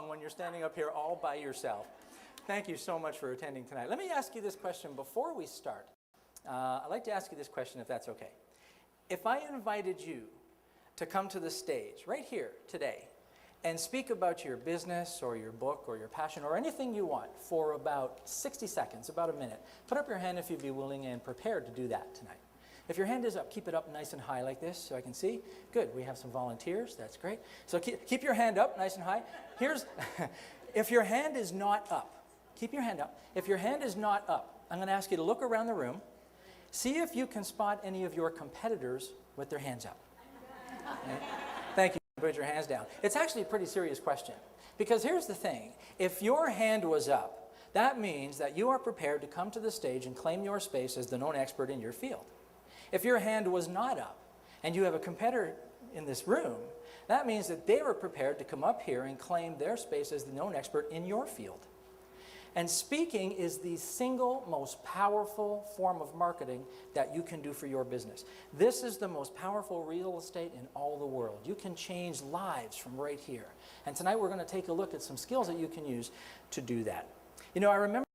long when you're standing up here all by yourself. Thank you so much for attending tonight. Let me ask you this question before we start. I'd like to ask you this question, if that's okay. If I invited you to come to the stage right here today and speak about your business or your book or your passion or anything you want for about 60 seconds, about a minute, put up your hand if you'd be willing and prepared to do that tonight. If your hand is up, keep it up nice and high like this so I can see. Good, we have some volunteers, that's great. So keep your hand up nice and high. If your hand is not up, keep your hand up. If your hand is not up, I'm going to ask you to look around the room. See if you can spot any of your competitors with their hands up. Okay. Thank you. Put your hands down. It's actually a pretty serious question. Because here's the thing. If your hand was up, that means that you are prepared to come to the stage and claim your space as the known expert in your field. If your hand was not up, and you have a competitor in this room, that means that they were prepared to come up here and claim their space as the known expert in your field. And speaking is the single most powerful form of marketing that you can do for your business. This is the most powerful real estate in all the world. You can change lives from right here. And tonight we're going to take a look at some skills that you can use to do that. You know, I remember,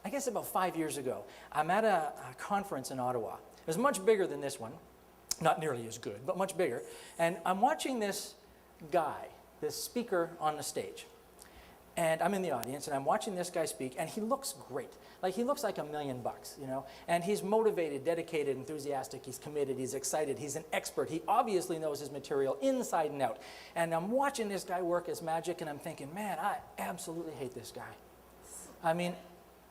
I guess about 5 years ago, I'm at a conference in Ottawa. It was much bigger than this one. Not nearly as good, but much bigger. And I'm watching this guy, this speaker on the stage. And I'm in the audience, and I'm watching this guy speak, and he looks great. Like, he looks like $1 million, you know? And he's motivated, dedicated, enthusiastic, he's committed, he's excited, he's an expert. He obviously knows his material inside and out. And I'm watching this guy work as magic, and I'm thinking, man, I absolutely hate this guy. I mean,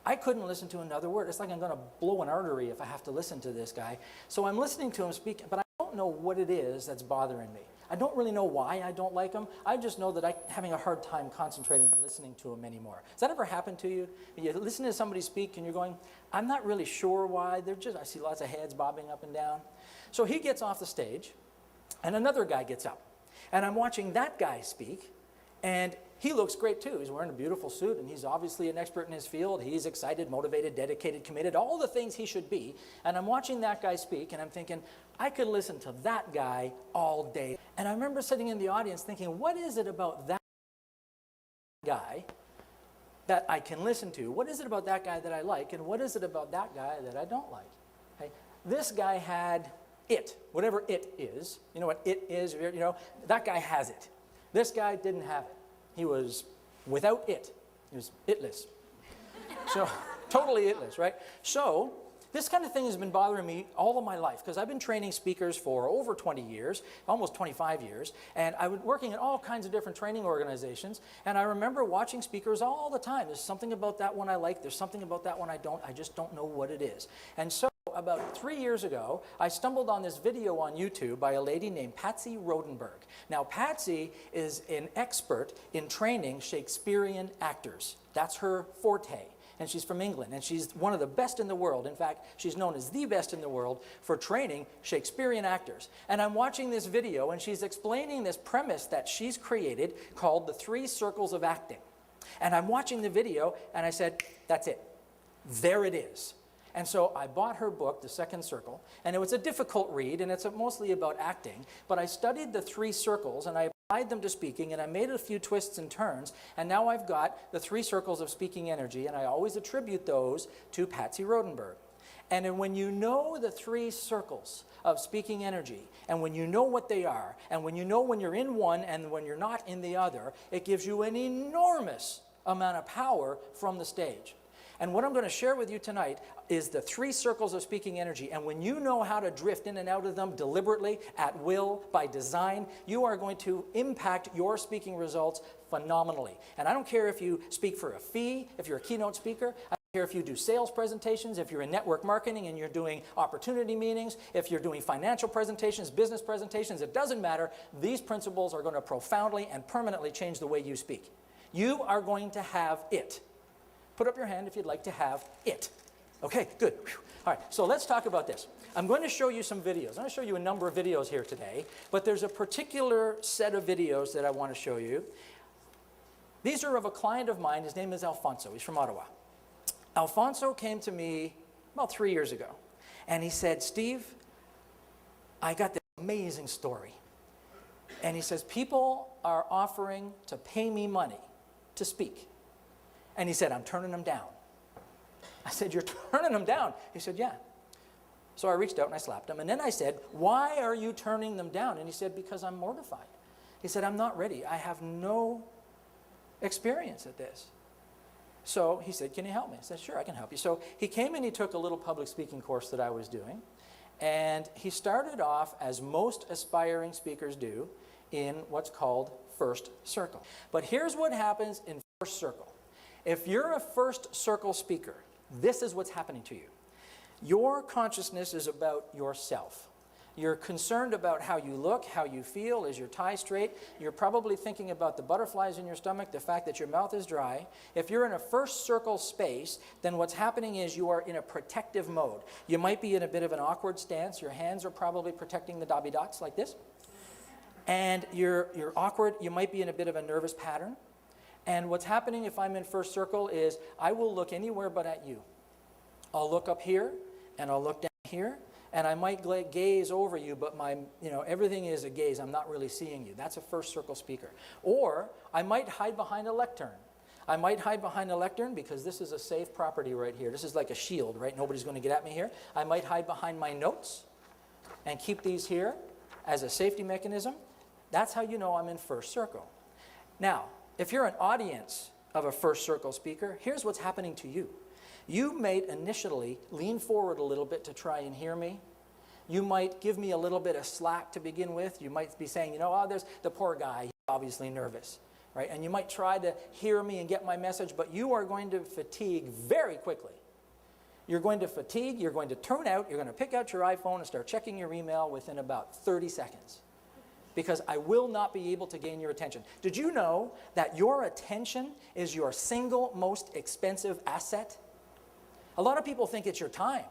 I couldn't listen to another word. It's like I'm going to blow an artery if I have to listen to this guy. So I'm listening to him speak, but I don't know what it is that's bothering me. I don't really know why I don't like him. I just know that I'm having a hard time concentrating and listening to him anymore. Has that ever happened to you? You listen to somebody speak and you're going, I'm not really sure why. I see lots of heads bobbing up and down. So he gets off the stage and another guy gets up. And I'm watching that guy speak, and he looks great too. He's wearing a beautiful suit, and he's obviously an expert in his field. He's excited, motivated, dedicated, committed, all the things he should be. And I'm watching that guy speak, and I'm thinking, I could listen to that guy all day. And I remember sitting in the audience thinking, what is it about that guy that I can listen to? What is it about that guy that I like? And what is it about that guy that I don't like? Okay? This guy had it, whatever it is. You know what it is? You know, that guy has it. This guy didn't have it. He was without it. He was itless. So, totally itless, right? So, this kind of thing has been bothering me all of my life because I've been training speakers for over 20 years, almost 25 years, and I was working in all kinds of different training organizations, and I remember watching speakers all the time. There's something about that one I like, there's something about that one I don't, I just don't know what it is. And so, about 3 years ago, I stumbled on this video on YouTube by a lady named Patsy Rodenberg. Now, Patsy is an expert in training Shakespearean actors. That's her forte. And she's from England, and she's one of the best in the world. In fact, she's known as the best in the world for training Shakespearean actors. And I'm watching this video, and she's explaining this premise that she's created called the 3 circles of acting. And I'm watching the video, and I said, that's it. There it is. And so I bought her book, The Second Circle, and it was a difficult read, and it's mostly about acting. But I studied the 3 circles, and I applied them to speaking, and I made a few twists and turns, and now I've got the 3 circles of speaking energy, and I always attribute those to Patsy Rodenberg. And when you know the 3 circles of speaking energy, and when you know what they are, and when you know when you're in one and when you're not in the other, it gives you an enormous amount of power from the stage. And what I'm going to share with you tonight is the 3 circles of speaking energy. And when you know how to drift in and out of them deliberately, at will, by design, you are going to impact your speaking results phenomenally. And I don't care if you speak for a fee, if you're a keynote speaker. I don't care if you do sales presentations, if you're in network marketing and you're doing opportunity meetings, if you're doing financial presentations, business presentations, it doesn't matter. These principles are going to profoundly and permanently change the way you speak. You are going to have it. Put up your hand if you'd like to have it. Okay, good. Whew. All right, so let's talk about this. I'm going to show you some videos. I'm going to show you a number of videos here today, but there's a particular set of videos that I want to show you. These are of a client of mine. His name is Alfonso. He's from Ottawa. Alfonso came to me about 3 years ago, and he said, Steve, I got this amazing story. And he says, people are offering to pay me money to speak. And he said, I'm turning them down. I said, you're turning them down? He said, yeah. So I reached out and I slapped him. And then I said, why are you turning them down? And he said, because I'm mortified. He said, I'm not ready. I have no experience at this. So he said, can you help me? I said, sure, I can help you. So he came and he took a little public speaking course that I was doing. And he started off, as most aspiring speakers do, in what's called first circle. But here's what happens in first circle. If you're a first circle speaker, this is what's happening to you. Your consciousness is about yourself. You're concerned about how you look, how you feel, is your tie straight. You're probably thinking about the butterflies in your stomach, the fact that your mouth is dry. If you're in a first circle space, then what's happening is you are in a protective mode. You might be in a bit of an awkward stance. Your hands are probably protecting the dobby dots like this. And you're awkward. You might be in a bit of a nervous pattern. And what's happening if I'm in first circle is I will look anywhere but at you. I'll look up here and I'll look down here. And I might gaze over you, but everything is a gaze. I'm not really seeing you. That's a first circle speaker. Or I might hide behind a lectern. I might hide behind a lectern because this is a safe property right here. This is like a shield, right? Nobody's going to get at me here. I might hide behind my notes and keep these here as a safety mechanism. That's how you know I'm in first circle. Now, if you're an audience of a first circle speaker, here's what's happening to you. You may initially lean forward a little bit to try and hear me. You might give me a little bit of slack to begin with. You might be saying, there's the poor guy, he's obviously nervous, right? And you might try to hear me and get my message, but you are going to fatigue very quickly. You're going to fatigue, you're going to tune out, you're going to pick out your iPhone and start checking your email within about 30 seconds. Because I will not be able to gain your attention. Did you know that your attention is your single most expensive asset? A lot of people think it's your time.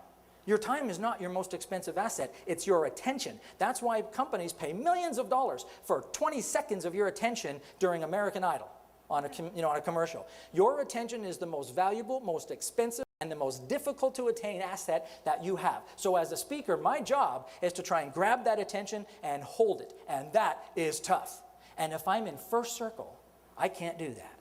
Your time is not your most expensive asset. It's your attention. That's why companies pay millions of dollars for 20 seconds of your attention during American Idol on a commercial. Your attention is the most valuable, most expensive, and the most difficult to attain asset that you have. So as a speaker, my job is to try and grab that attention and hold it. And that is tough. And if I'm in first circle, I can't do that.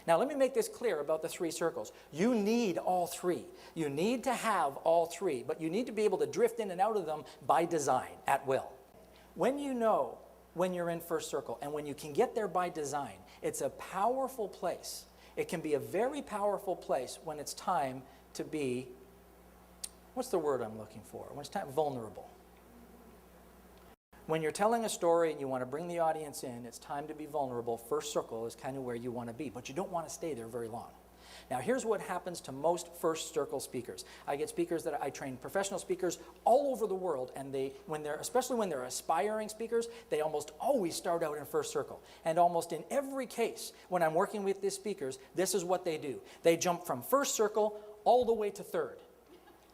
Now, let me make this clear about the three circles. You need all three. You need to have all three, but you need to be able to drift in and out of them by design, at will. When you know when you're in first circle and when you can get there by design, it's a powerful place. It can be a very powerful place when it's time to be, what's the word I'm looking for? When it's time, vulnerable. When you're telling a story and you want to bring the audience in, it's time to be vulnerable. First circle is kind of where you want to be, but you don't want to stay there very long. Now, here's what happens to most first circle speakers. I get speakers that I train, professional speakers all over the world, and especially when they're aspiring speakers, they almost always start out in first circle. And almost in every case, when I'm working with these speakers, this is what they do. They jump from first circle all the way to third.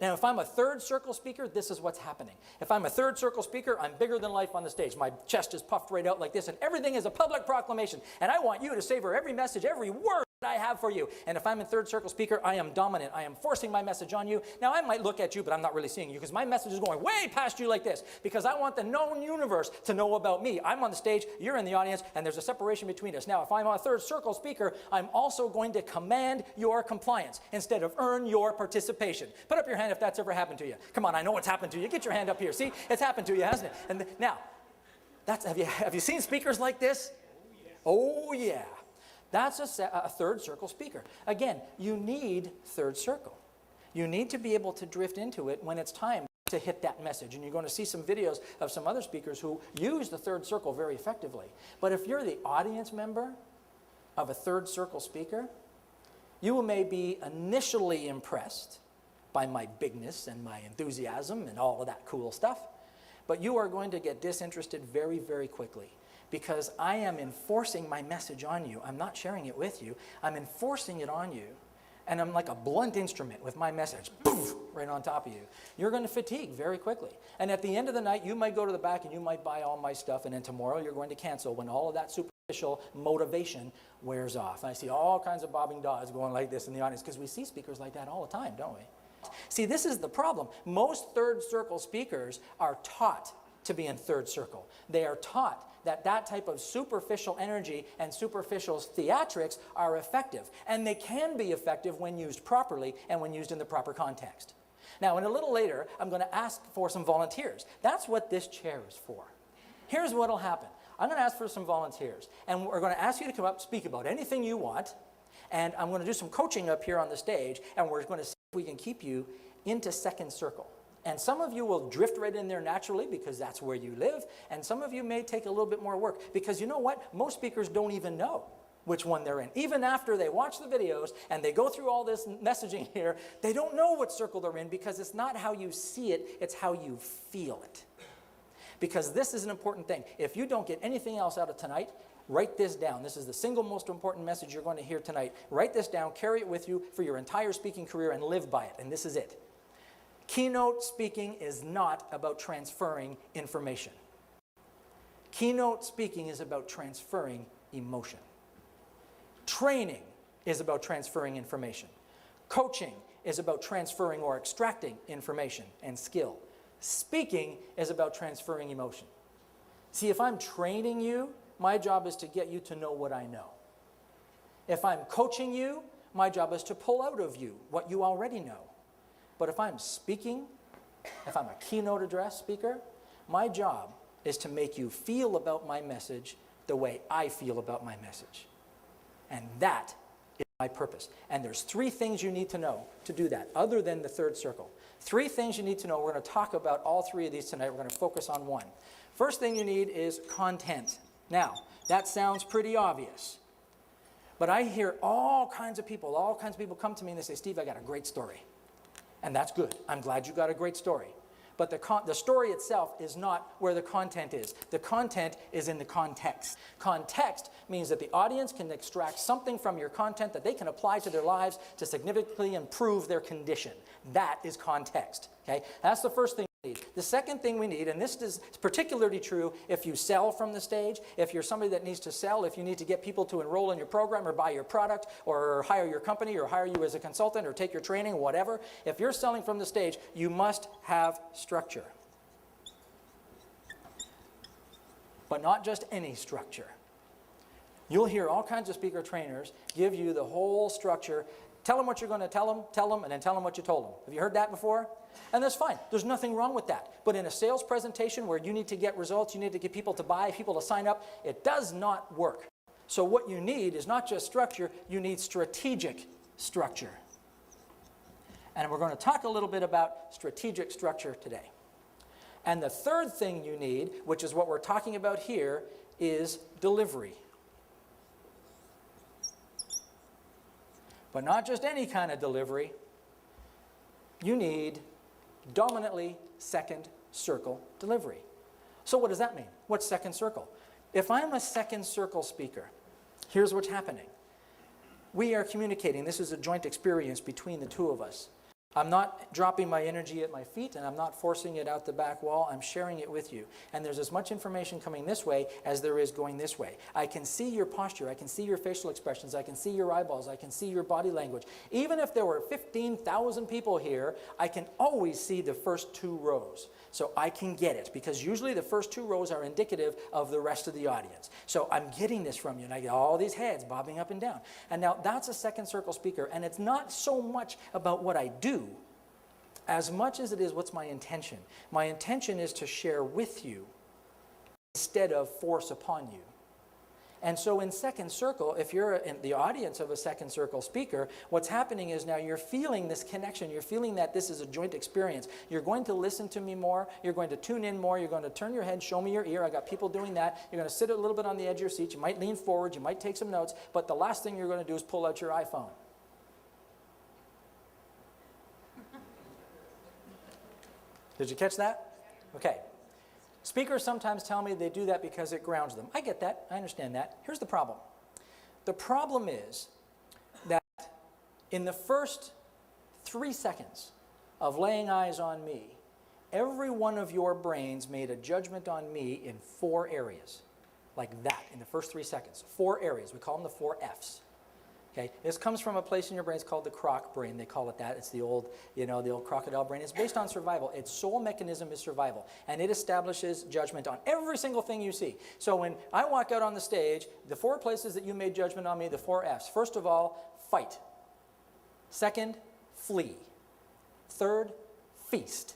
Now, if I'm a third circle speaker, this is what's happening. If I'm a third circle speaker, I'm bigger than life on the stage. My chest is puffed right out like this, and everything is a public proclamation. And I want you to savor every message, every word that I have for you. And if I'm a third circle speaker, I am dominant. I am forcing my message on you. Now, I might look at you, but I'm not really seeing you because my message is going way past you like this because I want the known universe to know about me. I'm on the stage, you're in the audience, and there's a separation between us. Now, if I'm a third circle speaker, I'm also going to command your compliance instead of earn your participation. Put up your hand if that's ever happened to you. Come on, I know it's happened to you. Get your hand up here. See, it's happened to you, hasn't it? And now, have you seen speakers like this? Oh, yeah. That's a third circle speaker. Again, you need third circle. You need to be able to drift into it when it's time to hit that message. And you're going to see some videos of some other speakers who use the third circle very effectively. But if you're the audience member of a third circle speaker, you may be initially impressed by my bigness and my enthusiasm and all of that cool stuff. But you are going to get disinterested very, very quickly because I am enforcing my message on you. I'm not sharing it with you. I'm enforcing it on you. And I'm like a blunt instrument with my message, poof, right on top of you. You're going to fatigue very quickly. And at the end of the night, you might go to the back and you might buy all my stuff, and then tomorrow you're going to cancel when all of that superficial motivation wears off. And I see all kinds of bobbing dogs going like this in the audience because we see speakers like that all the time, don't we? See, this is the problem. Most third circle speakers are taught to be in third circle. They are taught that type of superficial energy and superficial theatrics are effective. And they can be effective when used properly and when used in the proper context. Now, in a little later, I'm going to ask for some volunteers. That's what this chair is for. Here's what will happen. I'm going to ask for some volunteers. And we're going to ask you to come up, speak about anything you want. And I'm going to do some coaching up here on the stage. And we're going to see if we can keep you into second circle. And some of you will drift right in there naturally because that's where you live. And some of you may take a little bit more work. Because you know what? Most speakers don't even know which one they're in. Even after they watch the videos and they go through all this messaging here, they don't know what circle they're in because it's not how you see it, it's how you feel it. Because this is an important thing. If you don't get anything else out of tonight, write this down. This is the single most important message you're going to hear tonight. Write this down, carry it with you for your entire speaking career and live by it. And this is it. Keynote speaking is not about transferring information. Keynote speaking is about transferring emotion. Training is about transferring information. Coaching is about transferring or extracting information and skill. Speaking is about transferring emotion. See, if I'm training you, my job is to get you to know what I know. If I'm coaching you, my job is to pull out of you what you already know. But if I'm speaking, if I'm a keynote address speaker, my job is to make you feel about my message the way I feel about my message. And that is my purpose. And there's 3 things you need to know to do that, other than the third circle. 3 things you need to know. We're going to talk about all 3 of these tonight. We're going to focus on one. First thing you need is content. Now, that sounds pretty obvious. But I hear all kinds of people come to me and they say, Steve, I got a great story. And that's good. I'm glad you got a great story. But the story itself is not where the content is. The content is in the context. Context means that the audience can extract something from your content that they can apply to their lives to significantly improve their condition. That is context. Okay? That's the first thing we need. The second thing we need, and this is particularly true if you sell from the stage, if you're somebody that needs to sell, if you need to get people to enroll in your program or buy your product or hire your company or hire you as a consultant or take your training, whatever, if you're selling from the stage, you must have structure. But not just any structure. You'll hear all kinds of speaker trainers give you the whole structure. Tell them what you're going to tell them, and then tell them what you told them. Have you heard that before? And that's fine. There's nothing wrong with that. But in a sales presentation where you need to get results, you need to get people to buy, people to sign up, it does not work. So what you need is not just structure, you need strategic structure. And we're going to talk a little bit about strategic structure today. And the third thing you need, which is what we're talking about here, is delivery. But not just any kind of delivery. You need dominantly second circle delivery. So what does that mean? What's second circle? If I'm a second circle speaker, here's what's happening. We are communicating. This is a joint experience between the two of us. I'm not dropping my energy at my feet, and I'm not forcing it out the back wall. I'm sharing it with you. And there's as much information coming this way as there is going this way. I can see your posture. I can see your facial expressions. I can see your eyeballs. I can see your body language. Even if there were 15,000 people here, I can always see the first 2 rows. So I can get it, because usually the first 2 rows are indicative of the rest of the audience. So I'm getting this from you, and I get all these heads bobbing up and down. And now that's a second circle speaker, and it's not so much about what I do as much as it is what's my intention. My intention is to share with you instead of force upon you. And so in second circle, if you're in the audience of a second circle speaker, what's happening is now you're feeling this connection. You're feeling that this is a joint experience. You're going to listen to me more. You're going to tune in more. You're going to turn your head, show me your ear. I got people doing that. You're going to sit a little bit on the edge of your seat. You might lean forward. You might take some notes. But the last thing you're going to do is pull out your iPhone. Did you catch that? Okay. Speakers sometimes tell me they do that because it grounds them. I get that. I understand that. Here's the problem. The problem is that in the first 3 seconds of laying eyes on me, every one of your brains made a judgment on me in 4 areas. Like that, in the first 3 seconds. 4 areas. We call them the 4 Fs. Okay, this comes from a place in your brain. It's called the croc brain. They call it that. It's the old, the old crocodile brain. It's based on survival. Its sole mechanism is survival, and it establishes judgment on every single thing you see. So when I walk out on the stage, the 4 places that you made judgment on me, the 4 F's. First of all, fight. Second, flee. Third, feast.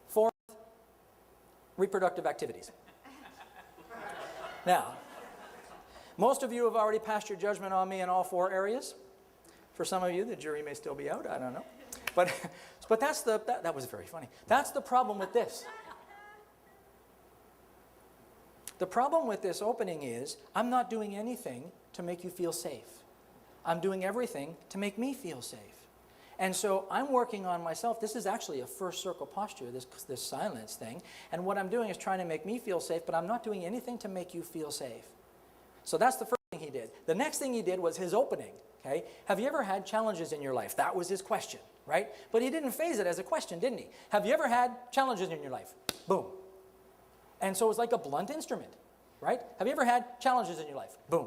Fourth, reproductive activities. Now, most of you have already passed your judgment on me in all 4 areas. For some of you, the jury may still be out. I don't know. But that was very funny. That's the problem with this. The problem with this opening is I'm not doing anything to make you feel safe. I'm doing everything to make me feel safe. And so I'm working on myself. This is actually a first circle posture, this silence thing. And what I'm doing is trying to make me feel safe, but I'm not doing anything to make you feel safe. So that's the first thing he did. The next thing he did was his opening. Okay? Have you ever had challenges in your life? That was his question, right? But he didn't phrase it as a question, didn't he? Have you ever had challenges in your life? Boom. And so it's like a blunt instrument, right? Have you ever had challenges in your life? Boom.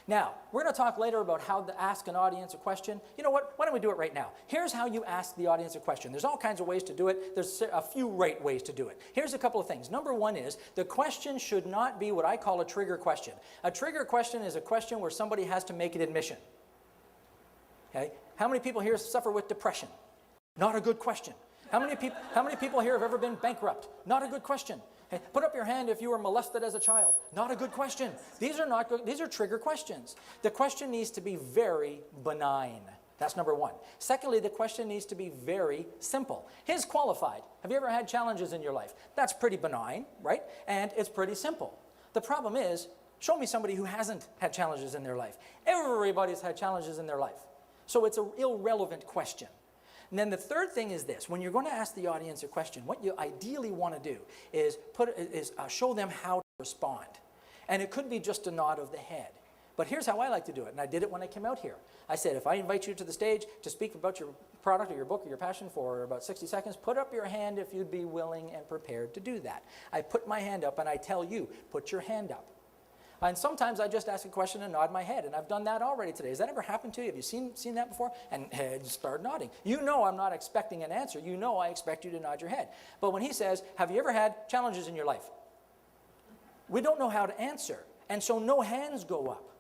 Now, we're going to talk later about how to ask an audience a question. You know what? Why don't we do it right now? Here's how you ask the audience a question. There's all kinds of ways to do it. There's a few right ways to do it. Here's a couple of things. Number one is the question should not be what I call a trigger question. A trigger question is a question where somebody has to make an admission. Okay? How many people here suffer with depression? Not a good question. How many people here have ever been bankrupt? Not a good question. Hey, put up your hand if you were molested as a child. Not a good question. These are not good. These are trigger questions. The question needs to be very benign. That's number one. Secondly, the question needs to be very simple. His qualified. Have you ever had challenges in your life? That's pretty benign, right? And it's pretty simple. The problem is, show me somebody who hasn't had challenges in their life. Everybody's had challenges in their life. So it's an irrelevant question. And then the third thing is this. When you're going to ask the audience a question, what you ideally want to do is show them how to respond. And it could be just a nod of the head. But here's how I like to do it, and I did it when I came out here. I said, if I invite you to the stage to speak about your product or your book or your passion for about 60 seconds, put up your hand if you'd be willing and prepared to do that. I put my hand up, and I tell you, put your hand up. And sometimes I just ask a question and nod my head, and I've done that already today. Has that ever happened to you? Have you seen that before? And heads start nodding. You know I'm not expecting an answer. You know I expect you to nod your head. But when he says, have you ever had challenges in your life? We don't know how to answer, and so no hands go up.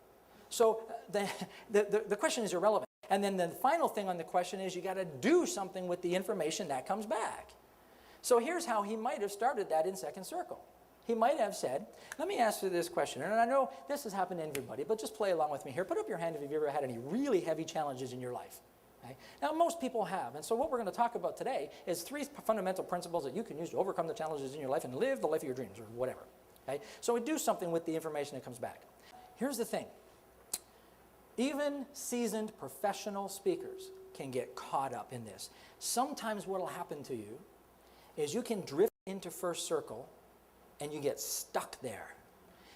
So the question is irrelevant. And then the final thing on the question is you got to do something with the information that comes back. So here's how he might have started that in second circle. He might have said, let me ask you this question. And I know this has happened to everybody, but just play along with me here. Put up your hand if you've ever had any really heavy challenges in your life. Okay? Now, most people have. And so what we're going to talk about today is 3 fundamental principles that you can use to overcome the challenges in your life and live the life of your dreams or whatever. Okay? So we do something with the information that comes back. Here's the thing. Even seasoned professional speakers can get caught up in this. Sometimes what will happen to you is you can drift into first circle and you get stuck there.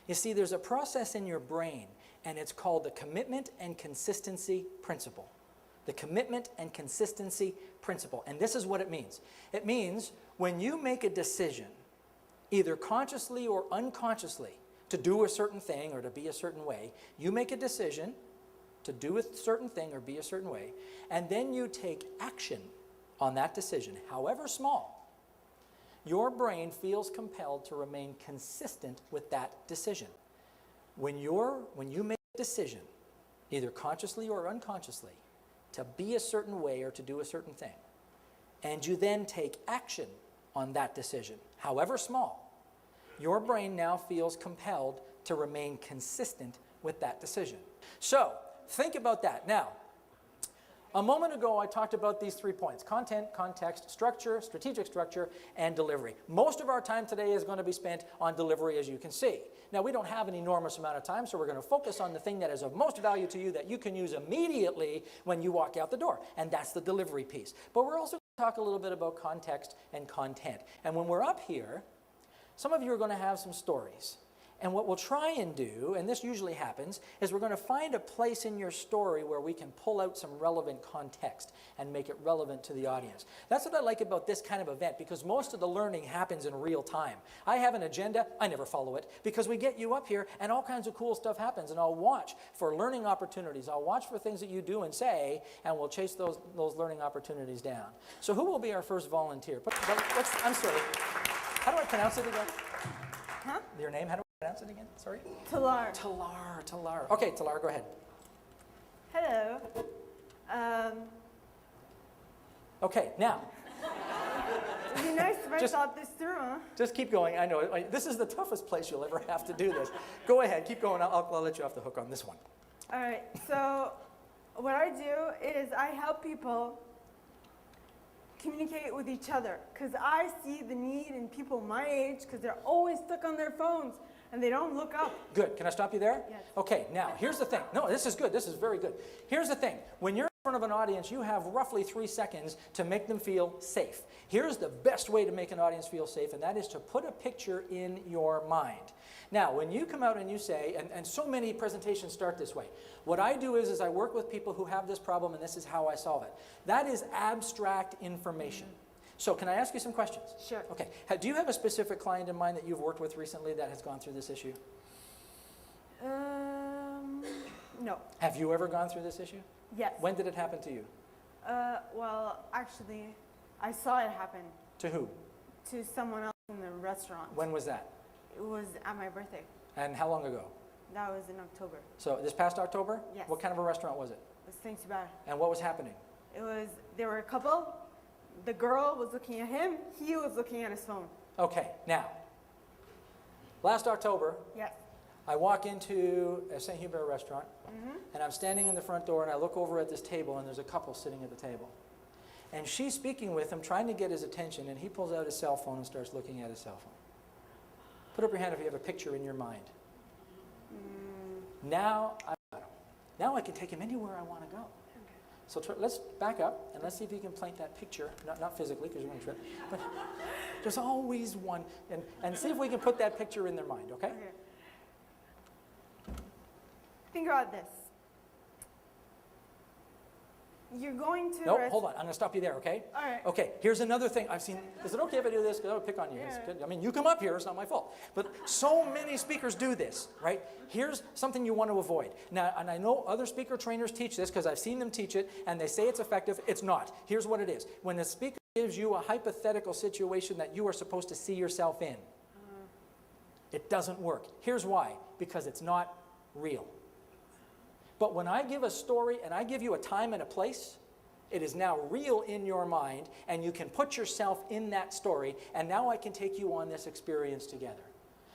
You see, there's a process in your brain, and it's called the commitment and consistency principle. The commitment and consistency principle. And this is what it means. It means when you make a decision, either consciously or unconsciously, to do a certain thing or to be a certain way, you make a decision to do a certain thing or be a certain way, and then you take action on that decision, however small. Your brain feels compelled to remain consistent with that decision. When you make a decision, either consciously or unconsciously, to be a certain way or to do a certain thing, and you then take action on that decision, however small, your brain now feels compelled to remain consistent with that decision. So, think about that. Now, a moment ago, I talked about these 3 points: content, context, structure, strategic structure, and delivery. Most of our time today is going to be spent on delivery, as you can see. Now, we don't have an enormous amount of time, so we're going to focus on the thing that is of most value to you that you can use immediately when you walk out the door, and that's the delivery piece. But we're also going to talk a little bit about context and content. And when we're up here, some of you are going to have some stories. And what we'll try and do, and this usually happens, is we're going to find a place in your story where we can pull out some relevant context and make it relevant to the audience. That's what I like about this kind of event, because most of the learning happens in real time. I have an agenda, I never follow it, because we get you up here and all kinds of cool stuff happens, and I'll watch for learning opportunities. I'll watch for things that you do and say, and we'll chase those learning opportunities down. So who will be our first volunteer? I'm sorry. How do I pronounce it again? Huh? Your name? How do I pronounce it again? Sorry? Talar. Talar. Okay, Talar, go ahead. Hello. Okay, now. It'd be nice if I thought this through, huh? Just keep going. I know. This is the toughest place you'll ever have to do this. Go ahead. Keep going. I'll let you off the hook on this one. All right. So what I do is I help people communicate with each other, because I see the need in people my age, because they're always stuck on their phones and they don't look up. Good. Can I stop you there? Yes. Okay, now here's the thing. No, this is good. This is very good. Here's the thing. When you're in front of an audience, you have roughly 3 seconds to make them feel safe. Here's the best way to make an audience feel safe, and that is to put a picture in your mind. Now, when you come out and you say, and so many presentations start this way, what I do is I work with people who have this problem, and this is how I solve it. That is abstract information. So can I ask you some questions? Sure. Okay. Do you have a specific client in mind that you've worked with recently that has gone through this issue? No. Have you ever gone through this issue? Yes. When did it happen to you? Well, actually, I saw it happen. To who? To someone else in the restaurant. When was that? It was at my birthday. And how long ago? That was in October. So this past October? Yes. What kind of a restaurant was it? It was Thanks Bad. And what was happening? There were a couple. The girl was looking at him. He was looking at his phone. Okay, now, last October, Yes. I walk into a St. Hubert restaurant, and I'm standing in the front door, and I look over at this table, and there's a couple sitting at the table. And she's speaking with him, trying to get his attention, and he pulls out his cell phone and starts looking at his cell phone. Put up your hand if you have a picture in your mind. Now I can take him anywhere I want to go. So let's back up, and let's see if you can plant that picture, not physically, because you're going to trip, but there's always one, and see if we can put that picture in their mind, okay? Okay. Think about this. You're going to... No, hold on. I'm going to stop you there, okay? All right. Okay, here's another thing I've seen. Is it okay if I do this? Because I would pick on you. Yeah. It's good. I mean, you come up here. It's not my fault. But so many speakers do this, right? Here's something you want to avoid. Now, and I know other speaker trainers teach this because I've seen them teach it, and they say it's effective. It's not. Here's what it is. When the speaker gives you a hypothetical situation that you are supposed to see yourself in, it doesn't work. Here's why. Because it's not real. But when I give a story and I give you a time and a place, it is now real in your mind, and you can put yourself in that story, and now I can take you on this experience together.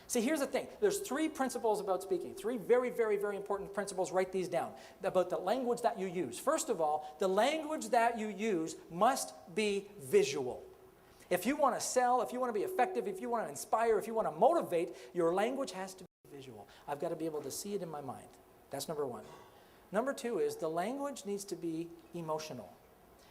See, here's the thing. There's 3 principles about speaking. 3 very, very, very important principles. Write these down. About the language that you use. First of all, the language that you use must be visual. If you want to sell, if you want to be effective, if you want to inspire, if you want to motivate, your language has to be visual. I've got to be able to see it in my mind. That's number 1. Number 2 is the language needs to be emotional.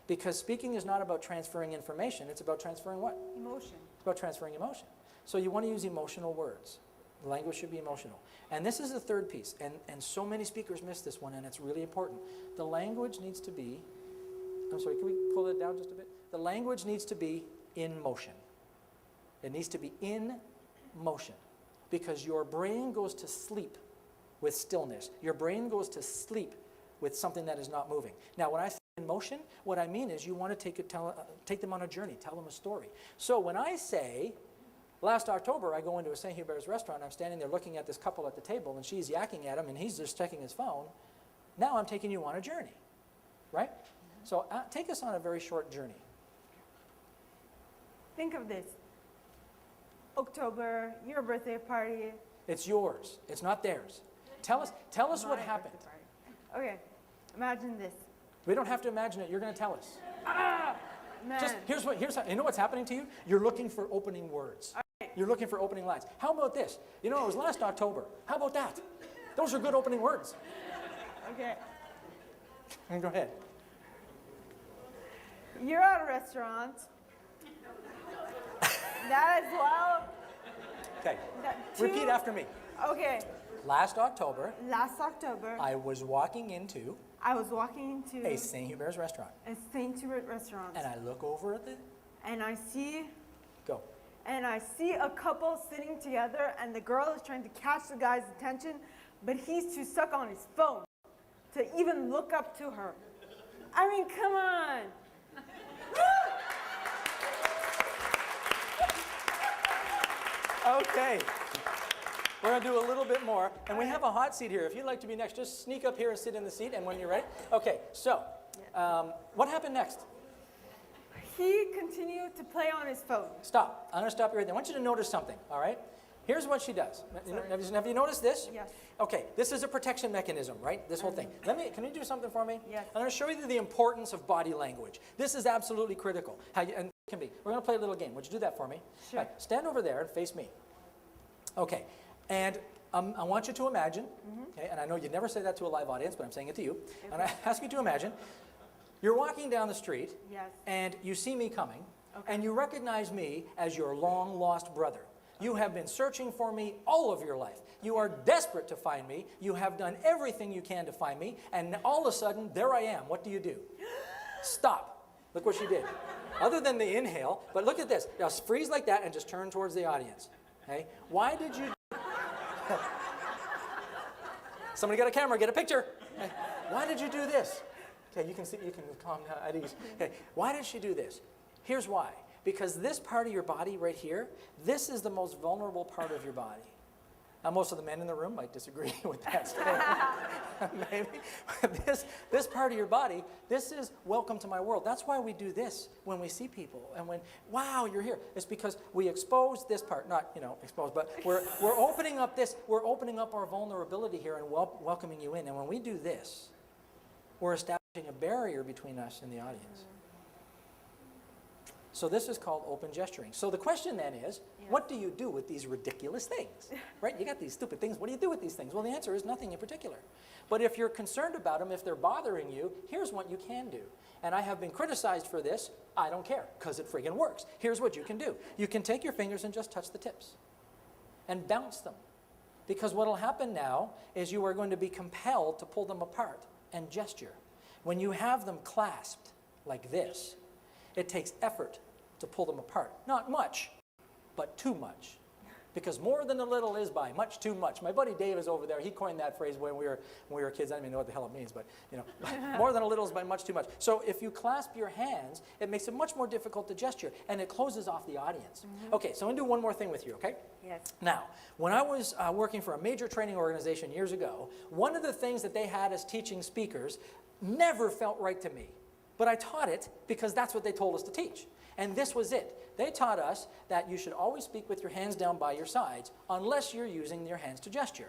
Because speaking is not about transferring information, it's about transferring what? Emotion. It's about transferring emotion. So you want to use emotional words. The language should be emotional. And this is the 3rd piece, and so many speakers miss this one, and it's really important. The language needs to be, I'm sorry, can we pull it down just a bit? The language needs to be in motion. It needs to be in motion. Because your brain goes to sleep with stillness. Your brain goes to sleep with something that is not moving. Now, when I say in motion, what I mean is you want to take them on a journey, tell them a story. So when I say, last October, I go into a St. Hubert's restaurant, I'm standing there looking at this couple at the table, and she's yakking at him, and he's just checking his phone. Now I'm taking you on a journey, right? So take us on a very short journey. Think of this. October, your birthday party. It's yours. It's not theirs. Tell us what My happened. birthday party. Okay, imagine this. We don't have to imagine it. You're going to tell us. Man. Just here's how, you know what's happening to you? You're looking for opening words. Right. You're looking for opening lines. How about this? You know, it was last October. How about that? Those are good opening words. Okay. Go ahead. You're at a restaurant. That as well. Okay. That Repeat after me. Okay, Last October, last October, I was walking into I was walking into a St. Hubert's restaurant, a St. Hubert restaurant, and I look over at the, and I see go. a couple sitting together, and the girl is trying to catch the guy's attention, but he's too stuck on his phone to even look up to her. I mean, come on. Okay. We're going to do a little bit more. And we have a hot seat here. If you'd like to be next, just sneak up here and sit in the seat. And when you're ready. Okay, so what happened next? He continued to play on his phone. Stop. I'm going to stop you right there. I want you to notice something, all right? Here's what she does. Have you noticed this? Yes. Okay, this is a protection mechanism, right? This whole thing. Can you do something for me? Yes. I'm going to show you the importance of body language. This is absolutely critical. And it can be. We're going to play a little game. Would you do that for me? Sure. Right, stand over there and face me. Okay, and I want you to imagine, okay, and I know you'd never say that to a live audience, but I'm saying it to you. Okay. And I ask you to imagine, you're walking down the street, Yes. and you see me coming, Okay. and you recognize me as your long-lost brother. You have been searching for me all of your life. You are desperate to find me. You have done everything you can to find me, and all of a sudden, there I am. What do? Stop. Look what she did. Other than the inhale, but look at this. Now freeze like that and just turn towards the audience. Okay? Why did you... Somebody got a camera, get a picture. Okay. Why did you do this? Okay, you can see, you can calm down at ease. Okay, why did she do this? Here's why. Because this part of your body right here, this is the most vulnerable part of your body. Now, most of the men in the room might disagree with that statement. Maybe. This part of your body, this is welcome to my world. That's why we do this when we see people. And when, wow, you're here. It's because we expose this part. Not, expose, but we're opening up this, we're opening up our vulnerability here and welcoming you in. And when we do this, we're establishing a barrier between us and the audience. So this is called open gesturing. So the question then is, what do you do with these ridiculous things? Right? You got these stupid things. What do you do with these things? Well, the answer is nothing in particular. But if you're concerned about them, if they're bothering you, here's what you can do. And I have been criticized for this. I don't care, because it friggin' works. Here's what you can do. You can take your fingers and just touch the tips and bounce them. Because what will happen now is you are going to be compelled to pull them apart and gesture. When you have them clasped like this, it takes effort to pull them apart. Not much, but too much. Because more than a little is by much too much. My buddy Dave is over there. He coined that phrase when we were kids. I don't even know what the hell it means, but more than a little is by much too much. So if you clasp your hands, it makes it much more difficult to gesture, and it closes off the audience. Okay, so I'm going to do one more thing with you, okay? Yes. Now, when I was working for a major training organization years ago, one of the things that they had as teaching speakers never felt right to me. But I taught it because that's what they told us to teach. And this was it. They taught us that you should always speak with your hands down by your sides unless you're using your hands to gesture.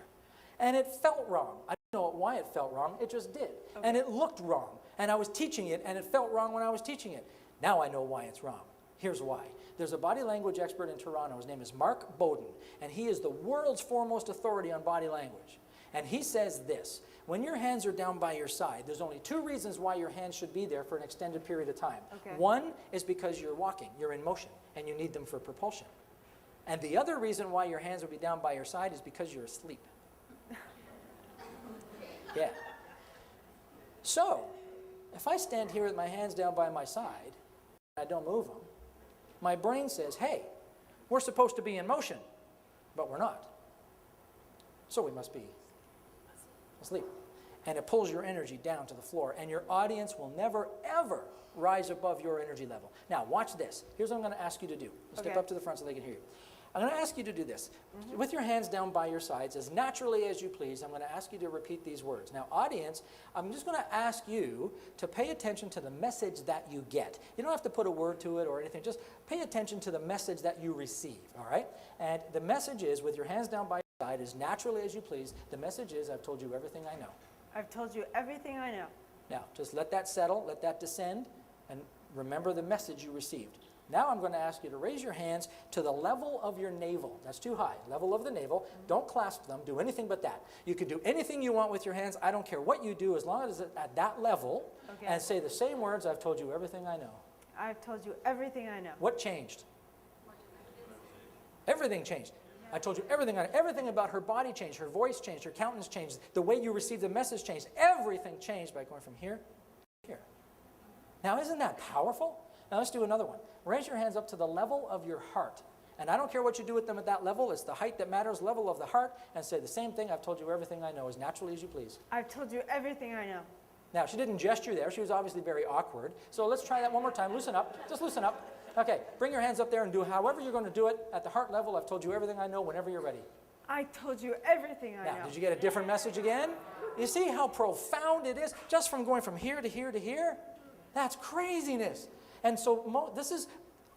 And it felt wrong. I don't know why it felt wrong. It just did. Okay. And it looked wrong. And I was teaching it, and it felt wrong when I was teaching it. Now I know why it's wrong. Here's why. There's a body language expert in Toronto. His name is Mark Bowden. And he is the world's foremost authority on body language. And he says this. When your hands are down by your side, there's only two reasons why your hands should be there for an extended period of time. Okay. One is because you're walking, you're in motion, and you need them for propulsion. And the other reason why your hands would be down by your side is because you're asleep. Yeah. So, if I stand here with my hands down by my side, and I don't move them, my brain says, hey, we're supposed to be in motion, but we're not. So we must be asleep. And it pulls your energy down to the floor, and your audience will never, ever rise above your energy level. Now, watch this. Here's what I'm going to ask you to do. Step up to the front so they can hear you. I'm going to ask you to do this. With your hands down by your sides, as naturally as you please, I'm going to ask you to repeat these words. Now, audience, I'm just going to ask you to pay attention to the message that you get. You don't have to put a word to it or anything. Just pay attention to the message that you receive, all right? And the message is, with your hands down by your side, as naturally as you please, the message is, I've told you everything I know. I've told you everything I know. Now, just let that settle, let that descend, and remember the message you received. Now I'm going to ask you to raise your hands to the level of your navel. That's too high. Level of the navel. Don't clasp them. Do anything but that. You can do anything you want with your hands. I don't care what you do as long as it's at that level. Okay. And say the same words, I've told you everything I know. I've told you everything I know. What changed? Everything changed. I told you everything on it. Everything about her body changed, her voice changed, her countenance changed, the way you received the message changed. Everything changed by going from here to here. Now, isn't that powerful? Now, let's do another one. Raise your hands up to the level of your heart. And I don't care what you do with them at that level. It's the height that matters, level of the heart. And say the same thing. I've told you everything I know as naturally as you please. I've told you everything I know. Now, she didn't gesture there. She was obviously very awkward. So let's try that one more time. Loosen up. Just loosen up. Okay, bring your hands up there and do however you're going to do it. At the heart level, I've told you everything I know whenever you're ready. I told you everything I know. Now, did you get a different message again? You see how profound it is? Just from going from here to here to here? That's craziness. And so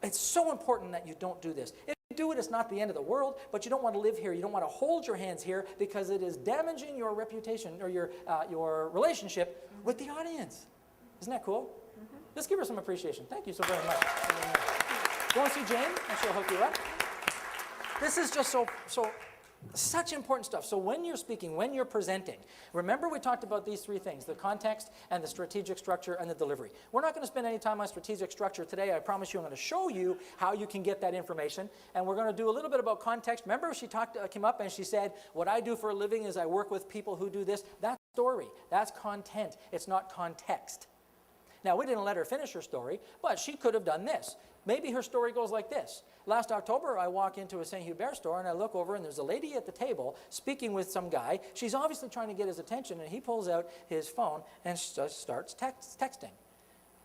it's so important that you don't do this. If you do it, it's not the end of the world, but you don't want to live here. You don't want to hold your hands here because it is damaging your reputation or your relationship with the audience. Isn't that cool? Mm-hmm. Let's give her some appreciation. Thank you so very much. Go and see Jane, and she'll hook you up. This is just such important stuff. So when you're speaking, when you're presenting, remember we talked about these three things, the context and the strategic structure and the delivery. We're not going to spend any time on strategic structure today. I promise you I'm going to show you how you can get that information. And we're going to do a little bit about context. Remember she came up and she said, what I do for a living is I work with people who do this. That's story. That's content. It's not context. Now, we didn't let her finish her story, but she could have done this. Maybe her story goes like this. Last October, I walk into a St. Hubert store, and I look over, and there's a lady at the table speaking with some guy. She's obviously trying to get his attention, and he pulls out his phone and just starts texting.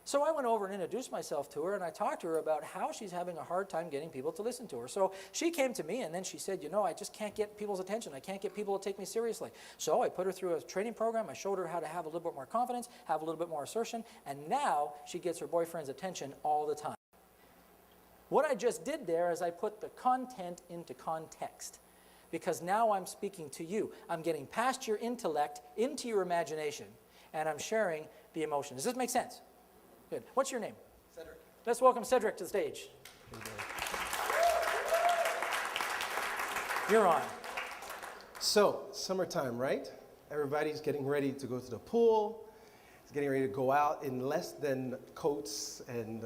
So I went over and introduced myself to her, and I talked to her about how she's having a hard time getting people to listen to her. So she came to me, and then she said, I just can't get people's attention. I can't get people to take me seriously. So I put her through a training program. I showed her how to have a little bit more confidence, have a little bit more assertion, and now she gets her boyfriend's attention all the time. What I just did there is I put the content into context, because now I'm speaking to you. I'm getting past your intellect into your imagination, and I'm sharing the emotion. Does this make sense? Good. What's your name? Cedric. Let's welcome Cedric to the stage. You're on. So, summertime, right? Everybody's getting ready to go to the pool. It's getting ready to go out in less than coats and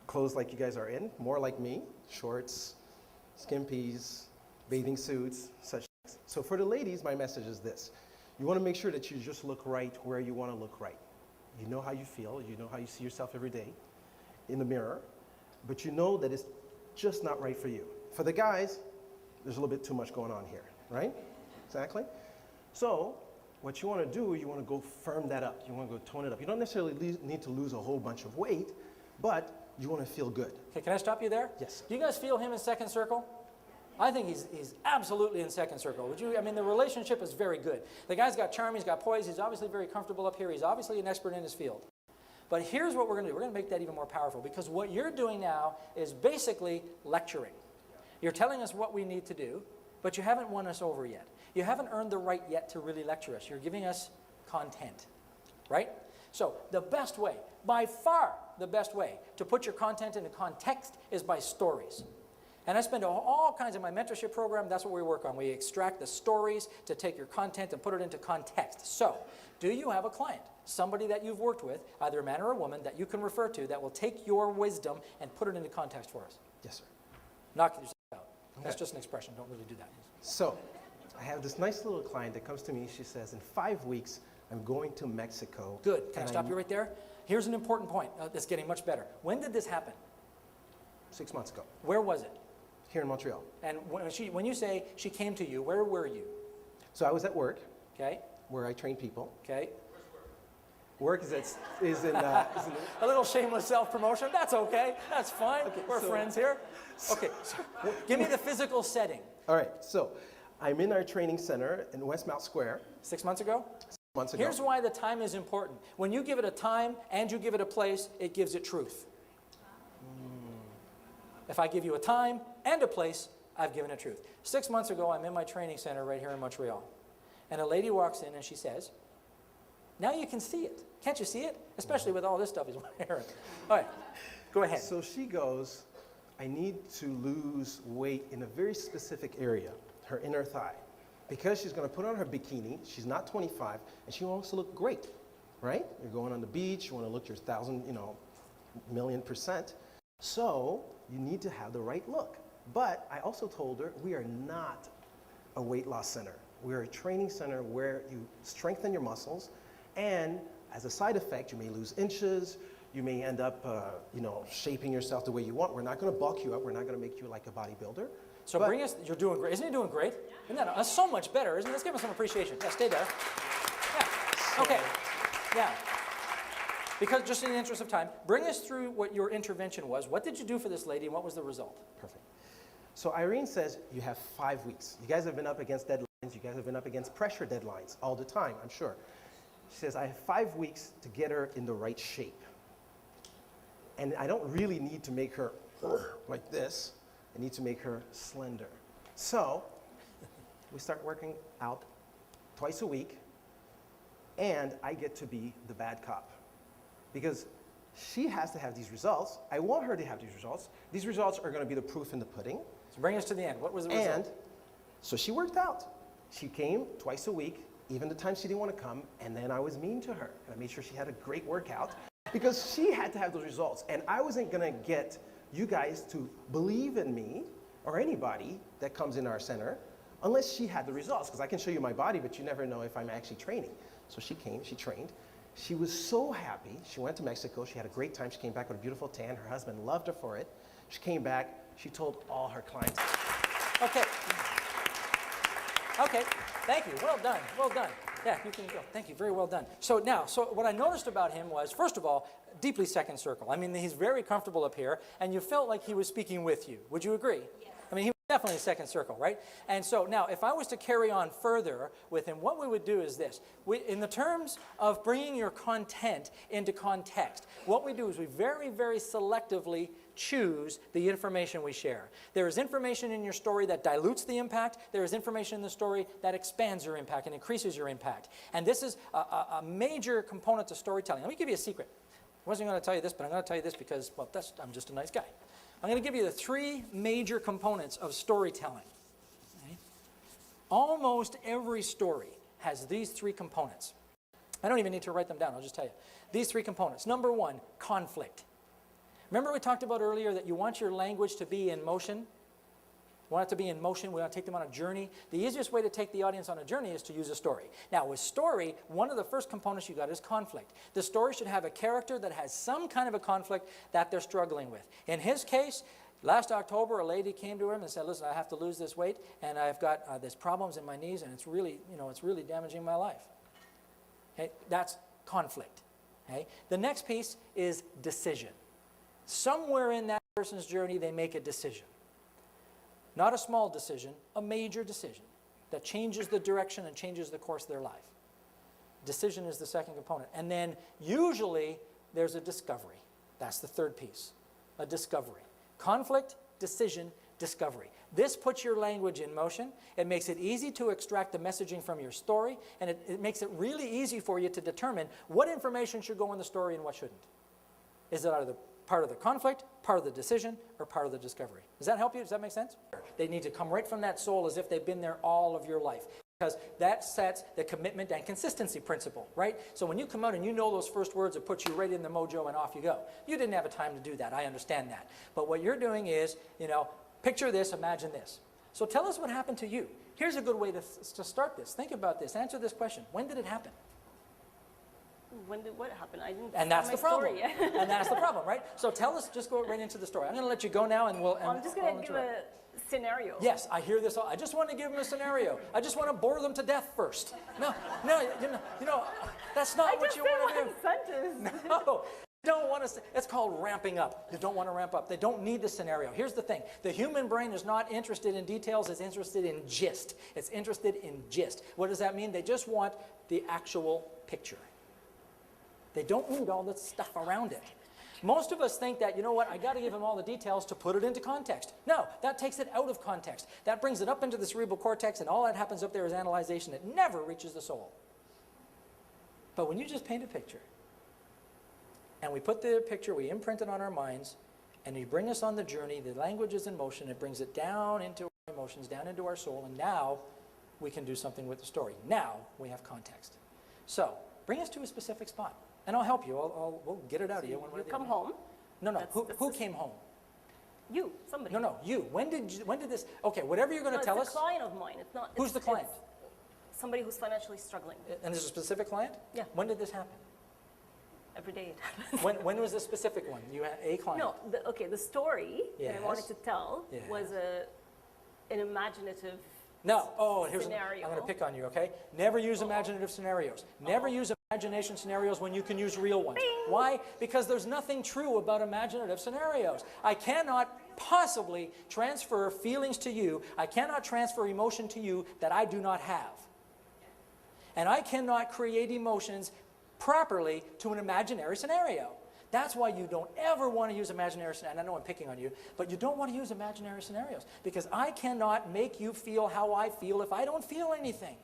clothes like you guys are in. More like me, shorts, skimpies, bathing suits, such things. So for the ladies, my message is this. You want to make sure that you just look right where you want to look right. You know how you feel, you know how you see yourself every day in the mirror, but you know that it's just not right for you. For the guys, there's a little bit too much going on here, right? Exactly. So what you want to do, you want to go firm that up. You want to go tone it up. You don't necessarily need to lose a whole bunch of weight, but you want to feel good. Okay, can I stop you there? Yes. Do you guys feel him in second circle? I think he's absolutely in second circle. Would you? I mean, the relationship is very good. The guy's got charm, he's got poise, he's obviously very comfortable up here, he's obviously an expert in his field. But here's what we're going to do. We're going to make that even more powerful, because what you're doing now is basically lecturing. You're telling us what we need to do, but you haven't won us over yet. You haven't earned the right yet to really lecture us. You're giving us content, right? So the best way, by far the best way to put your content into context is by stories. And I spend all kinds of my mentorship program, that's what we work on. We extract the stories to take your content and put it into context. So, do you have a client, somebody that you've worked with, either a man or a woman, that you can refer to that will take your wisdom and put it into context for us? Yes, sir. Knock yourself out. Okay. That's just an expression. Don't really do that. So I have this nice little client that comes to me. She says, in 5 weeks, I'm going to Mexico. Good. Can I stop you right there? Here's an important point. It's getting much better. When did this happen? 6 months ago. Where was it? Here in Montreal. And when you say she came to you, where were you? So I was at work, Okay. where I train people. Okay. Work is in A little shameless self-promotion. That's okay. That's fine. Okay, We're so- friends here. Okay. So give me the physical setting. All right, so I'm in our training center in Westmount Square 6 months ago? 6 months ago. Here's why the time is important. When you give it a time and you give it a place, it gives it truth. If I give you a time and a place, I've given it truth. 6 months ago, I'm in my training center right here in Montreal. And a lady walks in and she says, now you can see it. Can't you see it? Especially with all this stuff he's wearing. All right, go ahead. So she goes, I need to lose weight in a very specific area, her inner thigh. Because she's going to put on her bikini, she's not 25, and she wants to look great, right? You're going on the beach, you want to look your 1,000, 1,000,000%. So you need to have the right look. But I also told her we are not a weight loss center. We're a training center where you strengthen your muscles, and as a side effect, you may lose inches, you may end up, shaping yourself the way you want. We're not going to bulk you up. We're not going to make you like a bodybuilder. So bring us, you're doing great. Isn't he doing great? Isn't that's so much better, isn't it? Let's give him some appreciation. Yeah, stay there. Yeah, okay, yeah. Because just in the interest of time, bring us through what your intervention was. What did you do for this lady, and what was the result? Perfect. So Irene says you have 5 weeks. You guys have been up against deadlines. You guys have been up against pressure deadlines all the time, I'm sure. She says, I have 5 weeks to get her in the right shape. And I don't really need to make her like this. I need to make her slender. So we start working out twice a week, and I get to be the bad cop. Because she has to have these results. I want her to have these results. These results are going to be the proof in the pudding. So bring us to the end. What was the result? And so she worked out. She came twice a week, even the time she didn't want to come, and then I was mean to her. And I made sure she had a great workout because she had to have those results. And I wasn't going to get you guys to believe in me or anybody that comes in our center unless she had the results, because I can show you my body, but you never know if I'm actually training. So she came, she trained. She was so happy. She went to Mexico. She had a great time. She came back with a beautiful tan. Her husband loved her for it. She came back. She told all her clients. Okay. Okay, thank you. Well done, well done. Yeah, you can go. Thank you, very well done. So now, what I noticed about him was, first of all, deeply second circle. I mean, he's very comfortable up here, and you felt like he was speaking with you. Would you agree? Yes. I mean, he was definitely a second circle, right? And so now, if I was to carry on further with him, what we would do is this. In the terms of bringing your content into context, what we do is we very, very selectively choose the information we share. There is information in your story that dilutes the impact. There is information in the story that expands your impact and increases your impact. And this is a major component to storytelling. Let me give you a secret. I wasn't going to tell you this, but I'm going to tell you this because, well, I'm just a nice guy. I'm going to give you the 3 major components of storytelling. Okay? Almost every story has these 3 components. I don't even need to write them down. I'll just tell you. These 3 components. Number 1, conflict. Remember we talked about earlier that you want your language to be in motion? We want it to be in motion. We want to take them on a journey. The easiest way to take the audience on a journey is to use a story. Now, with story, one of the first components you got is conflict. The story should have a character that has some kind of a conflict that they're struggling with. In his case, last October, a lady came to him and said, listen, I have to lose this weight, and I've got these problems in my knees, and it's really damaging my life. Okay? That's conflict. Okay? The next piece is decision. Somewhere in that person's journey, they make a decision. Not a small decision, a major decision that changes the direction and changes the course of their life. Decision is the second component. And then usually there's a discovery. That's the third piece, a discovery. Conflict, decision, discovery. This puts your language in motion. It makes it easy to extract the messaging from your story, and it makes it really easy for you to determine what information should go in the story and what shouldn't. Is it either part of the conflict, part of the decision, or part of the discovery? Does that help you? Does that make sense? They need to come right from that soul as if they've been there all of your life, because that sets the commitment and consistency principle, right? So when you come out and you know those first words, it puts you right in the mojo and off you go. You didn't have a time to do that. I understand that. But what you're doing is, picture this, imagine this. So tell us what happened to you. Here's a good way to start this. Think about this. Answer this question. When did it happen? When did what happen? I didn't. And that's the problem. And that's the problem, right? So tell us, just go right into the story. I'm going to let you go now, and we'll. I'm just going to give a scenario. Yes, I hear this. I just want to give them a scenario. I just want to bore them to death first. No, that's not what you want to do. Sentence. No. You don't want to. It's called ramping up. You don't want to ramp up. They don't need the scenario. Here's the thing. The human brain is not interested in details. It's interested in gist. It's interested in gist. What does that mean? They just want the actual picture. They don't need all this stuff around it. Most of us think that, I got to give them all the details to put it into context. No, that takes it out of context. That brings it up into the cerebral cortex, and all that happens up there is analyzation. It never reaches the soul. But when you just paint a picture, and we put the picture, we imprint it on our minds, and you bring us on the journey, the language is in motion, it brings it down into our emotions, down into our soul, and now we can do something with the story. Now we have context. So, bring us to a specific spot. And I'll help you. We'll get it out of you one way or the other. Come home. No. Who came home? Somebody. No, you. When did this, okay, whatever you're going to No, tell it's us. a client of mine. It's not. Who's the client? It's somebody who's financially struggling. And there's a specific client? Yeah. When did this happen? Every day it happens. When was the specific one? You had a client? No, the story that I wanted Yes. to tell Yes. was an imaginative No. Oh, here's scenario. I'm going to pick on you, okay? Never use imaginative scenarios. Never use imagination scenarios when you can use real ones. Bing. Why? Because there's nothing true about imaginative scenarios. I cannot possibly transfer feelings to you. I cannot transfer emotion to you that I do not have. And I cannot create emotions properly to an imaginary scenario. That's why you don't ever want to use imaginary scenarios. I know I'm picking on you, but you don't want to use imaginary scenarios because I cannot make you feel how I feel if I don't feel anything.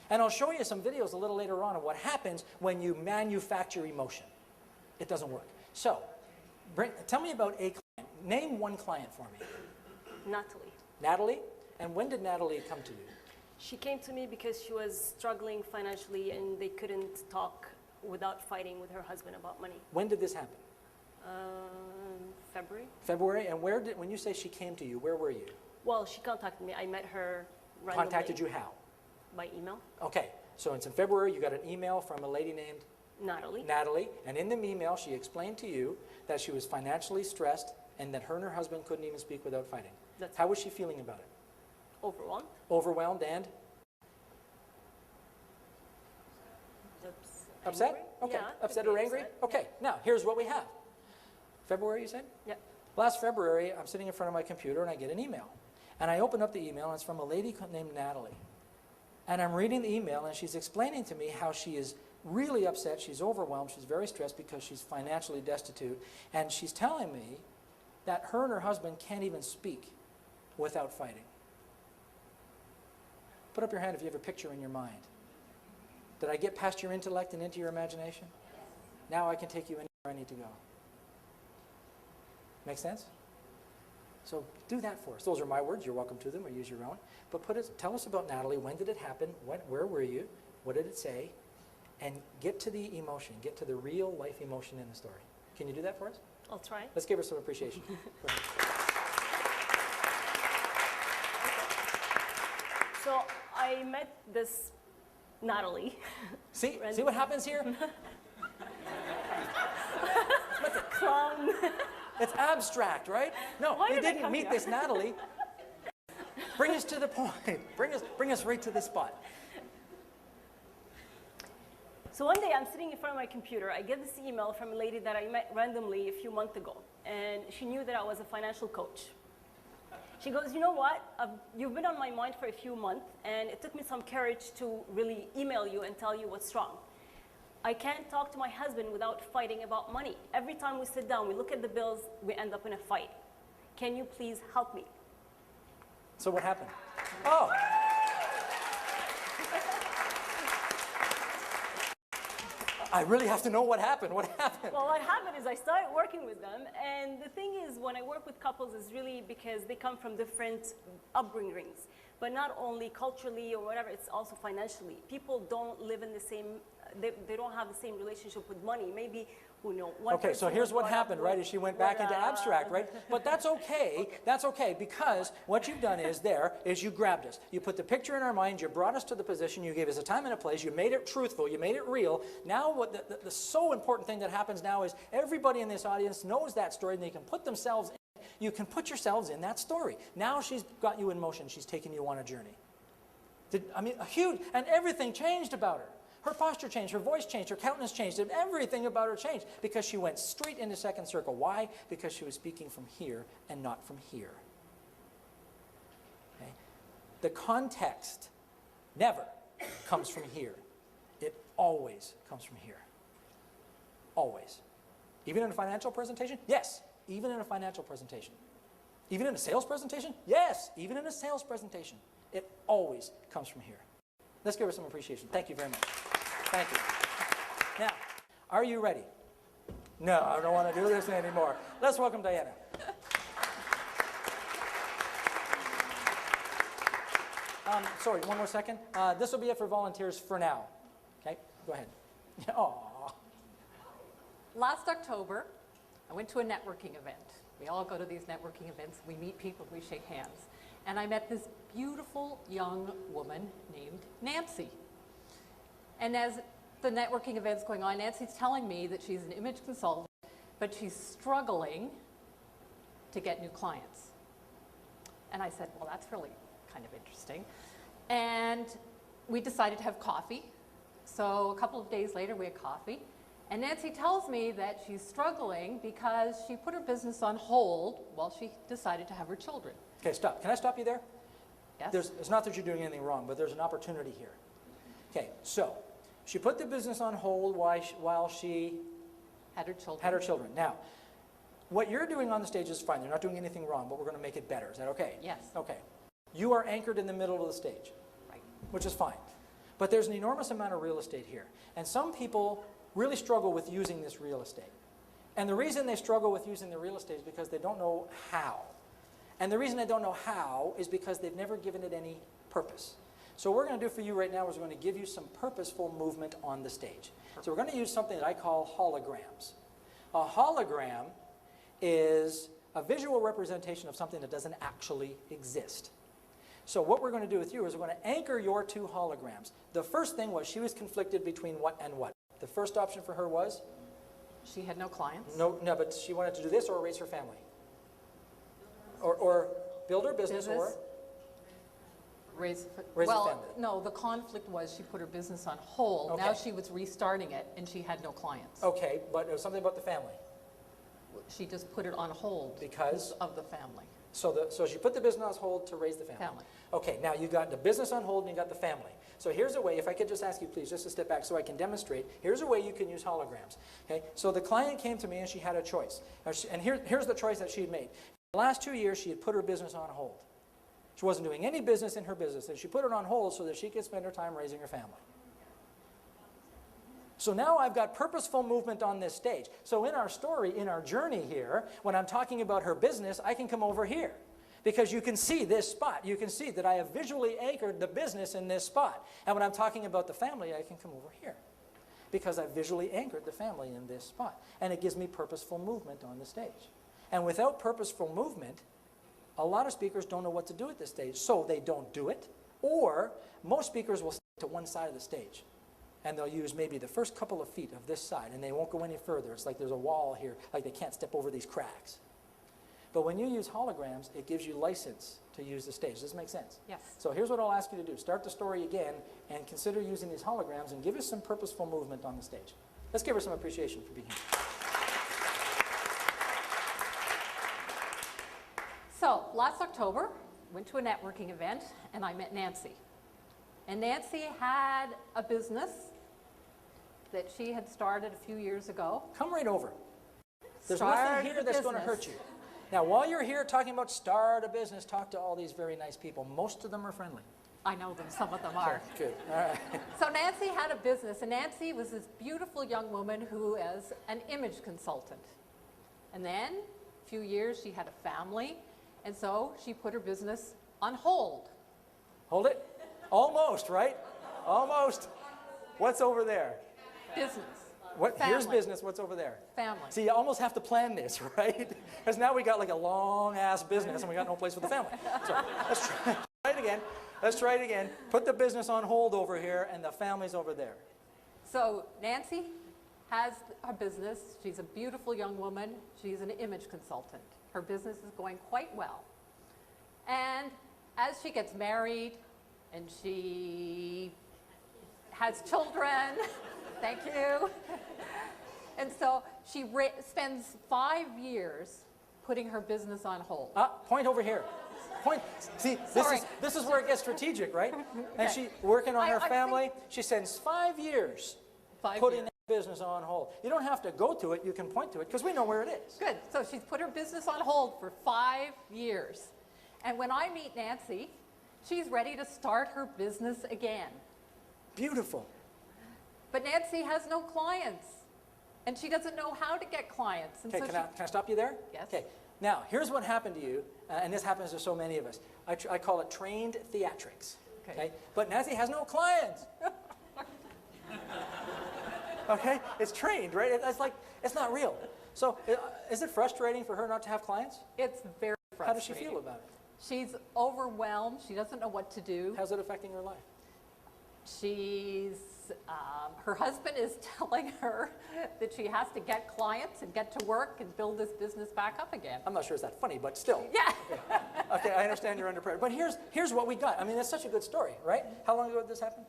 And I'll show you some videos a little later on of what happens when you manufacture emotion. It doesn't work. So, tell me about a client. Name one client for me. Natalie. Natalie? And when did Natalie come to you? She came to me because she was struggling financially and they couldn't talk without fighting with her husband about money. When did this happen? February. February? And when you say she came to you, where were you? Well, she contacted me. I met her randomly. Contacted you how? By email. Okay, so it's in February, you got an email from a lady named Natalie. And in the email, she explained to you that she was financially stressed and that her and her husband couldn't even speak without fighting. How was she feeling about it? Overwhelmed. Overwhelmed and? Upset? Angry? Okay, Yeah, upset could or be angry? upset. Okay, now here's what we have. February, you said? Yeah. Last February, I'm sitting in front of my computer and I get an email. And I open up the email and it's from a lady named Natalie. And I'm reading the email and she's explaining to me how she is really upset, she's overwhelmed, she's very stressed because she's financially destitute. And she's telling me that her and her husband can't even speak without fighting. Put up your hand if you have a picture in your mind. Did I get past your intellect and into your imagination? Now I can take you anywhere I need to go. Make sense? So do that for us. Those are my words. You're welcome to them or use your own. But tell us about Natalie. When did it happen? Where were you? What did it say? And get to the emotion. Get to the real life emotion in the story. Can you do that for us? I'll try. Let's give her some appreciation. Go ahead. So I met this Natalie. See what happens here? Clown. It's abstract, right? No, Why you did I didn't come meet here? this Natalie. Bring us to the point. Bring us right to the spot. So one day I'm sitting in front of my computer. I get this email from a lady that I met randomly a few months ago. And she knew that I was a financial coach. She goes, you know what? You've been on my mind for a few months, and it took me some courage to really email you and tell you what's wrong. I can't talk to my husband without fighting about money. Every time we sit down, we look at the bills, we end up in a fight. Can you please help me? So what happened? Oh. I really have to know what happened. What happened? Well, what happened is I started working with them, and the thing is, when I work with couples, is really because they come from different upbringings, but not only culturally or whatever, it's also financially. People don't live in the same, they don't have the same relationship with money. Maybe, you know, one Okay, so person here's was what brought up happened, right? Is she went back into abstract, right? But that's okay. That's okay, because what you've done is you grabbed us. You put the picture in our mind, you brought us to the position, you gave us a time and a place, you made it truthful, you made it real. Now what the so important thing that happens now is everybody in this audience knows that story and they can put themselves in. You can put yourselves in that story. Now she's got you in motion. She's taken you on a journey. A huge, and everything changed about her. Her posture changed, her voice changed, her countenance changed, and everything about her changed because she went straight into second circle. Why? Because she was speaking from here and not from here. Okay? The context never comes from here. It always comes from here. Always. Even in a financial presentation? Yes, even in a financial presentation. Even in a sales presentation? Yes, even in a sales presentation. It always comes from here. Let's give her some appreciation. Thank you very much. Thank you. Now, are you ready? No, I don't want to do this anymore. Let's welcome Diana. Sorry, one more second. This will be it for volunteers for now. Okay, go ahead. Aw. Last October, I went to a networking event. We all go to these networking events, we meet people, we shake hands. And I met this beautiful young woman named Nancy. And as the networking event's going on, Nancy's telling me that she's an image consultant, but she's struggling to get new clients. And I said, well, that's really kind of interesting. And we decided to have coffee. So a couple of days later, we had coffee. And Nancy tells me that she's struggling because she put her business on hold while she decided to have her children. Okay, stop. Can I stop you there? Yes? It's not that you're doing anything wrong, but there's an opportunity here. Okay, so she put the business on hold while she Had her children. had her children. Now, what you're doing on the stage is fine. You're not doing anything wrong, but we're going to make it better. Is that okay? Yes. Okay. You are anchored in the middle of the stage, Right. which is fine. But there's an enormous amount of real estate here. And some people really struggle with using this real estate. And the reason they struggle with using the real estate is because they don't know how. And the reason they don't know how is because they've never given it any purpose. So what we're going to do for you right now is we're going to give you some purposeful movement on the stage. So we're going to use something that I call holograms. A hologram is a visual representation of something that doesn't actually exist. So what we're going to do with you is we're going to anchor your two holograms. The first thing was she was conflicted between what and what. The first option for her was? She had no clients. No, but she wanted to do this or raise her family. Or build her business or? Raise Raise a well, family. no, the conflict was she put her business on hold. Okay. Now she was restarting it and she had no clients. Okay, but there was something about the family. She just put it on hold Because? of the family. So she put the business on hold to raise the family. Family. Okay, now you got the business on hold and you got the family. So here's a way, if I could just ask you please, just to step back so I can demonstrate. Here's a way you can use holograms. Okay, so the client came to me and she had a choice. And here's the choice that she had made. The last 2 years she had put her business on hold. She wasn't doing any business in her business and she put it on hold so that she could spend her time raising her family. So now I've got purposeful movement on this stage. So in our story, in our journey here, when I'm talking about her business, I can come over here. Because you can see this spot. You can see that I have visually anchored the business in this spot. And when I'm talking about the family, I can come over here. Because I've visually anchored the family in this spot. And it gives me purposeful movement on the stage. And without purposeful movement, a lot of speakers don't know what to do at this stage. So they don't do it. Or most speakers will stick to one side of the stage. And they'll use maybe the first couple of feet of this side. And they won't go any further. It's like there's a wall here. Like they can't step over these cracks. But when you use holograms, it gives you license to use the stage. Does this make sense? Yes. So here's what I'll ask you to do. Start the story again and consider using these holograms and give us some purposeful movement on the stage. Let's give her some appreciation for being here. So last October, went to a networking event and I met Nancy. And Nancy had a business that she had started a few years ago. Come right over. There's Started nothing here a that's going to business. hurt you. Now, while you're here talking about start a business, talk to all these very nice people. Most of them are friendly. I know them, some of them are. Good. All right. So Nancy had a business, and Nancy was this beautiful young woman who is an image consultant. And then, a few years, she had a family, and so she put her business on hold. Hold it. Almost, right? Almost. What's over there? Business. What? Here's Family. business. What's over there? Family. See, you almost have to plan this, right? Because now we got like a long-ass business and we got no place for the family. So let's try it again. Let's try it again. Put the business on hold over here and the family's over there. So Nancy has a business. She's a beautiful young woman. She's an image consultant. Her business is going quite well. And as she gets married and she has children, thank you. And so she spends 5 years putting her business on hold. Point over here. Point. See, this is where it gets strategic, right? And Okay. she working on I her think- family. She spends 5 years 5 putting years. that business on hold. You don't have to go to it. You can point to it because we know where it is. Good. So she's put her business on hold for 5 years. And when I meet Nancy, she's ready to start her business again. Beautiful. But Nancy has no clients. And she doesn't know how to get clients. And Okay, so can I stop you there? Yes. Okay. Now, here's what happened to you, and this happens to so many of us. I call it trained theatrics. Okay. But Nancy has no clients. Okay? It's trained, right? It's like, it's not real. So is it frustrating for her not to have clients? It's very frustrating. How does she feel about it? She's overwhelmed. She doesn't know what to do. How's it affecting her life? She's, her husband is telling her that she has to get clients and get to work and build this business back up again. I'm not sure it's that funny, but still. Yeah. Okay, I understand you're under pressure. But here's what we got. I mean, it's such a good story, right? How long ago did this happen?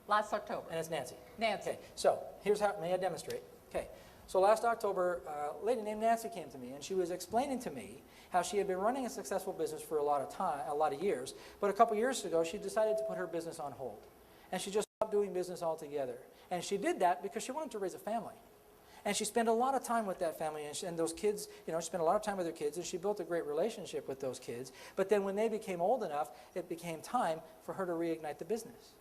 Last October. And it's Nancy. Nancy. Okay, so here's how, may I demonstrate? Okay, so last October, a lady named Nancy came to me, and she was explaining to me how she had been running a successful business for a lot of years, but a couple years ago, she decided to put her business on hold. And she just stopped doing business altogether. And she did that because she wanted to raise a family. And she spent a lot of time with that family, and those kids, she spent a lot of time with her kids, and she built a great relationship with those kids. But then when they became old enough, it became time for her to reignite the business.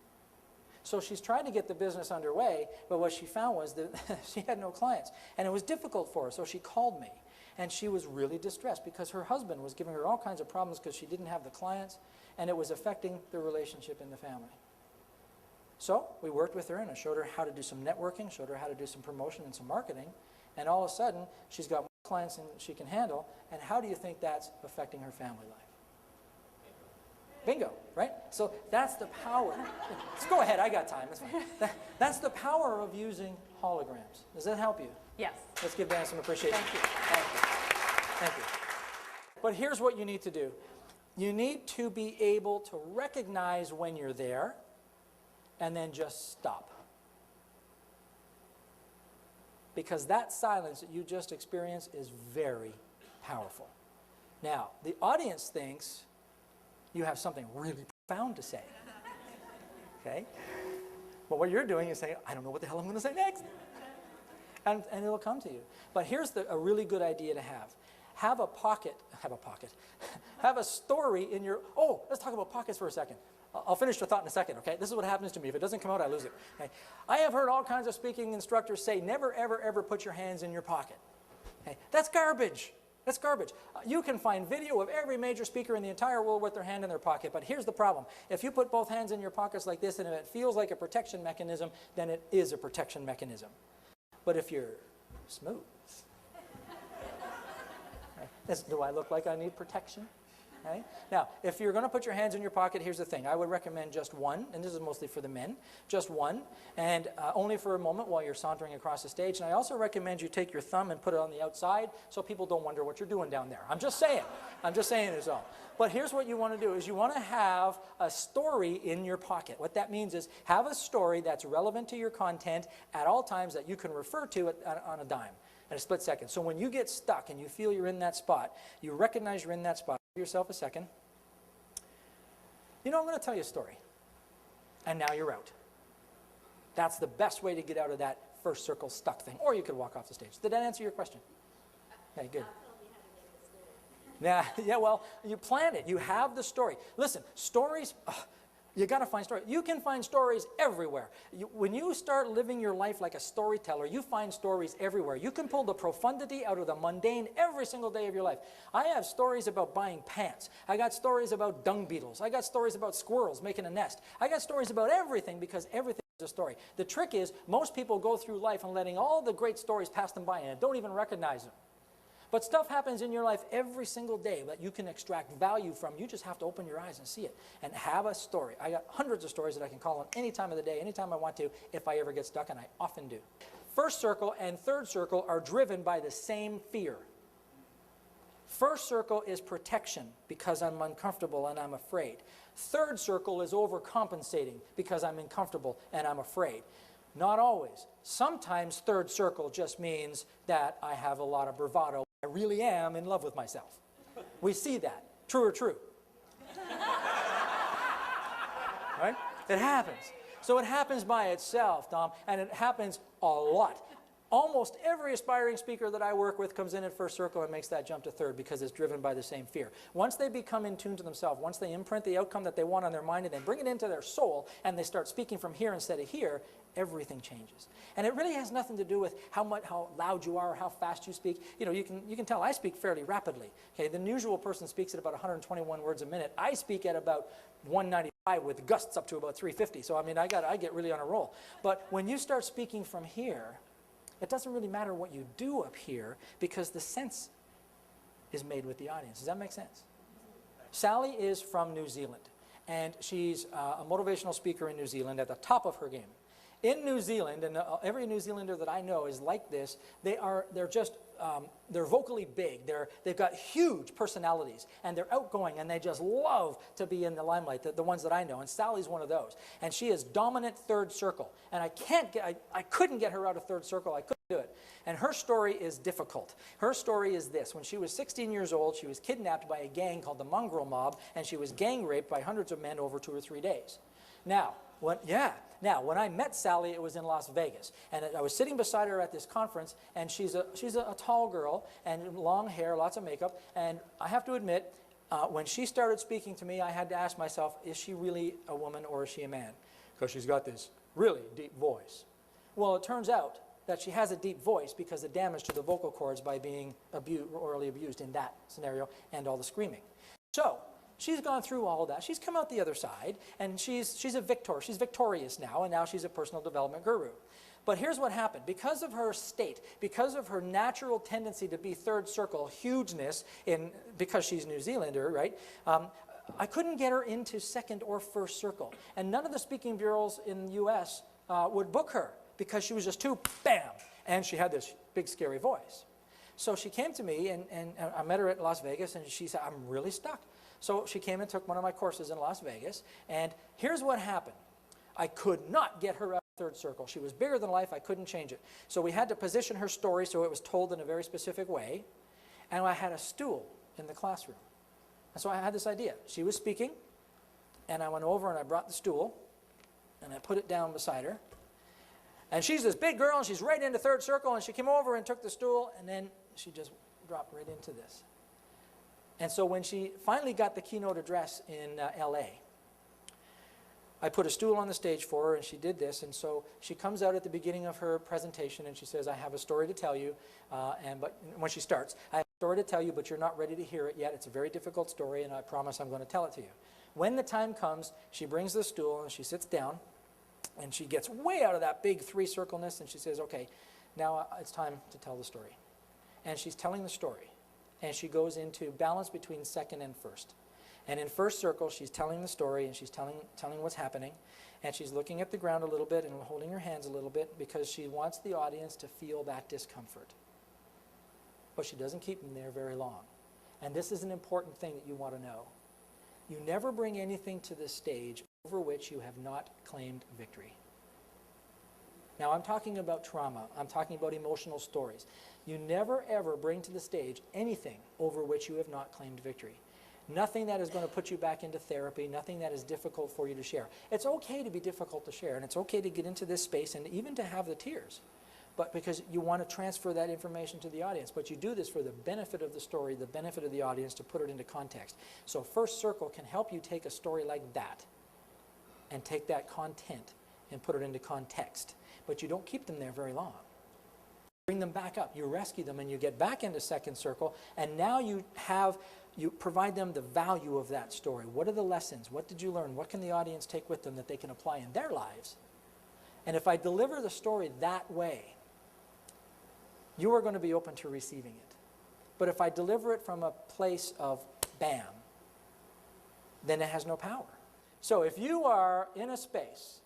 So she's trying to get the business underway, but what she found was that she had no clients. And it was difficult for her, so she called me. And she was really distressed because her husband was giving her all kinds of problems because she didn't have the clients, and it was affecting the relationship in the family. So we worked with her, and I showed her how to do some networking, showed her how to do some promotion and some marketing, and all of a sudden, she's got more clients than she can handle, and how do you think that's affecting her family life? Bingo, right? So that's the power. Let's go ahead, I got time, that's fine. That's the power of using holograms. Does that help you? Yes. Let's give Dan some appreciation. Thank you. Thank you. Thank you. But here's what you need to do. You need to be able to recognize when you're there, and then just stop. Because that silence that you just experienced is very powerful. Now, the audience thinks you have something really profound to say. Okay? But what you're doing is saying, I don't know what the hell I'm going to say next. And it'll come to you. But here's a really good idea to have. Have a story in your, let's talk about pockets for a second. I'll finish the thought in a second, okay? This is what happens to me. If it doesn't come out, I lose it. Okay? I have heard all kinds of speaking instructors say, never, ever, ever put your hands in your pocket. Okay? That's garbage. That's garbage. You can find video of every major speaker in the entire world with their hand in their pocket, but here's the problem. If you put both hands in your pockets like this and if it feels like a protection mechanism, then it is a protection mechanism. But if you're smooth, right? Do I look like I need protection? Right? Now, if you're going to put your hands in your pocket, here's the thing. I would recommend just one, and this is mostly for the men, just one, and only for a moment while you're sauntering across the stage. And I also recommend you take your thumb and put it on the outside so people don't wonder what you're doing down there. I'm just saying. I'm just saying is all. But here's what you want to do is you want to have a story in your pocket. What that means is have a story that's relevant to your content at all times that you can refer to on a dime, in a split second. So when you get stuck and you feel you're in that spot, you recognize you're in that spot, give yourself a second. I'm going to tell you a story. And now you're out. That's the best way to get out of that first circle stuck thing. Or you could walk off the stage. Did that answer your question? Okay, good. Yeah, well, you plan it. You have the story. Listen, stories, you got to find stories. You can find stories everywhere. When you start living your life like a storyteller, you find stories everywhere. You can pull the profundity out of the mundane every single day of your life. I have stories about buying pants. I got stories about dung beetles. I got stories about squirrels making a nest. I got stories about everything because everything is a story. The trick is most people go through life and letting all the great stories pass them by and don't even recognize them. But stuff happens in your life every single day that you can extract value from. You just have to open your eyes and see it and have a story. I got hundreds of stories that I can call on any time of the day, anytime I want to, if I ever get stuck, and I often do. First circle and third circle are driven by the same fear. First circle is protection because I'm uncomfortable and I'm afraid. Third circle is overcompensating because I'm uncomfortable and I'm afraid. Not always. Sometimes third circle just means that I have a lot of bravado. I really am in love with myself. We see that. True or true? Right? It happens. So it happens by itself, Tom, and it happens a lot. Almost every aspiring speaker that I work with comes in at first circle and makes that jump to third because it's driven by the same fear. Once they become in tune to themselves, once they imprint the outcome that they want on their mind and they bring it into their soul and they start speaking from here instead of here, everything changes. And it really has nothing to do with how loud you are or how fast you speak. You can tell I speak fairly rapidly. Okay, the usual person speaks at about 121 words a minute. I speak at about 195 with gusts up to about 350. So I mean, I get really on a roll. But when you start speaking from here, it doesn't really matter what you do up here because the sense is made with the audience. Does that make sense? Sally is from New Zealand, and she's a motivational speaker in New Zealand at the top of her game. In New Zealand, and every New Zealander that I know is like this, they're vocally big, they've got huge personalities, and they're outgoing, and they just love to be in the limelight, the ones that I know, and Sally's one of those. And she is dominant third circle, and I couldn't get her out of third circle, I couldn't do it. And her story is difficult. Her story is this: when she was 16 years old, she was kidnapped by a gang called the Mongrel Mob, and she was gang raped by hundreds of men over 2 or 3 days. Now, when I met Sally, it was in Las Vegas, and I was sitting beside her at this conference, and she's a tall girl, and long hair, lots of makeup, and I have to admit, when she started speaking to me, I had to ask myself, is she really a woman or is she a man? Because she's got this really deep voice. Well, it turns out that she has a deep voice because of damage to the vocal cords by being orally abused in that scenario and all the screaming. So, she's gone through all of that. She's come out the other side, and she's victorious now, and now she's a personal development guru. But here's what happened. Because of her state, because of her natural tendency to be third circle hugeness, because she's New Zealander, right? I couldn't get her into second or first circle. And none of the speaking bureaus in the U.S. Would book her because she was just too bam, and she had this big scary voice. So she came to me, and I met her at Las Vegas, and she said, I'm really stuck. So she came and took one of my courses in Las Vegas, and here's what happened. I could not get her out of third circle. She was bigger than life. I couldn't change it. So we had to position her story so it was told in a very specific way, and I had a stool in the classroom. And so I had this idea. She was speaking, and I went over and I brought the stool, and I put it down beside her. And she's this big girl, and she's right into third circle, and she came over and took the stool, and then she just dropped right into this. And so when she finally got the keynote address in LA, I put a stool on the stage for her, and she did this. And so she comes out at the beginning of her presentation, and she says, I have a story to tell you. But when she starts, I have a story to tell you, but you're not ready to hear it yet. It's a very difficult story, and I promise I'm going to tell it to you. When the time comes, she brings the stool, and she sits down, and she gets way out of that big three-circleness, and she says, okay, now it's time to tell the story. And she's telling the story. And she goes into balance between second and first. And in first circle, she's telling the story, and she's telling what's happening. And she's looking at the ground a little bit and holding her hands a little bit because she wants the audience to feel that discomfort. But she doesn't keep them there very long. And this is an important thing that you want to know. You never bring anything to the stage over which you have not claimed victory. Now, I'm talking about trauma. I'm talking about emotional stories. You never, ever bring to the stage anything over which you have not claimed victory. Nothing that is going to put you back into therapy, nothing that is difficult for you to share. It's okay to be difficult to share, and it's okay to get into this space and even to have the tears, but because you want to transfer that information to the audience. But you do this for the benefit of the story, the benefit of the audience, to put it into context. So First Circle can help you take a story like that and take that content and put it into context. But you don't keep them there very long. Bring them back up. You rescue them, and you get back into Second Circle, and now you provide them the value of that story. What are the lessons? What did you learn? What can the audience take with them that they can apply in their lives? And if I deliver the story that way, you are going to be open to receiving it. But if I deliver it from a place of bam, then it has no power. So if you are in a space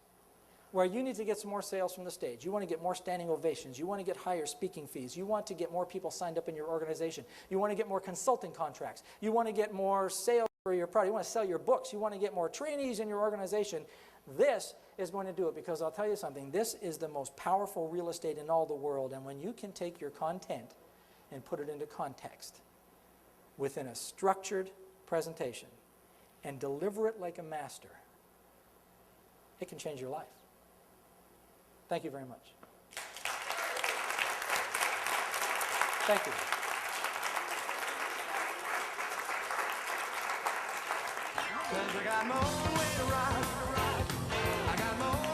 where you need to get some more sales from the stage, you want to get more standing ovations, you want to get higher speaking fees, you want to get more people signed up in your organization, you want to get more consulting contracts, you want to get more sales for your product, you want to sell your books, you want to get more trainees in your organization, this is going to do it. Because I'll tell you something, this is the most powerful real estate in all the world. And when you can take your content and put it into context within a structured presentation and deliver it like a master, it can change your life. Thank you very much. Thank you. Cause I got no way to ride. I got no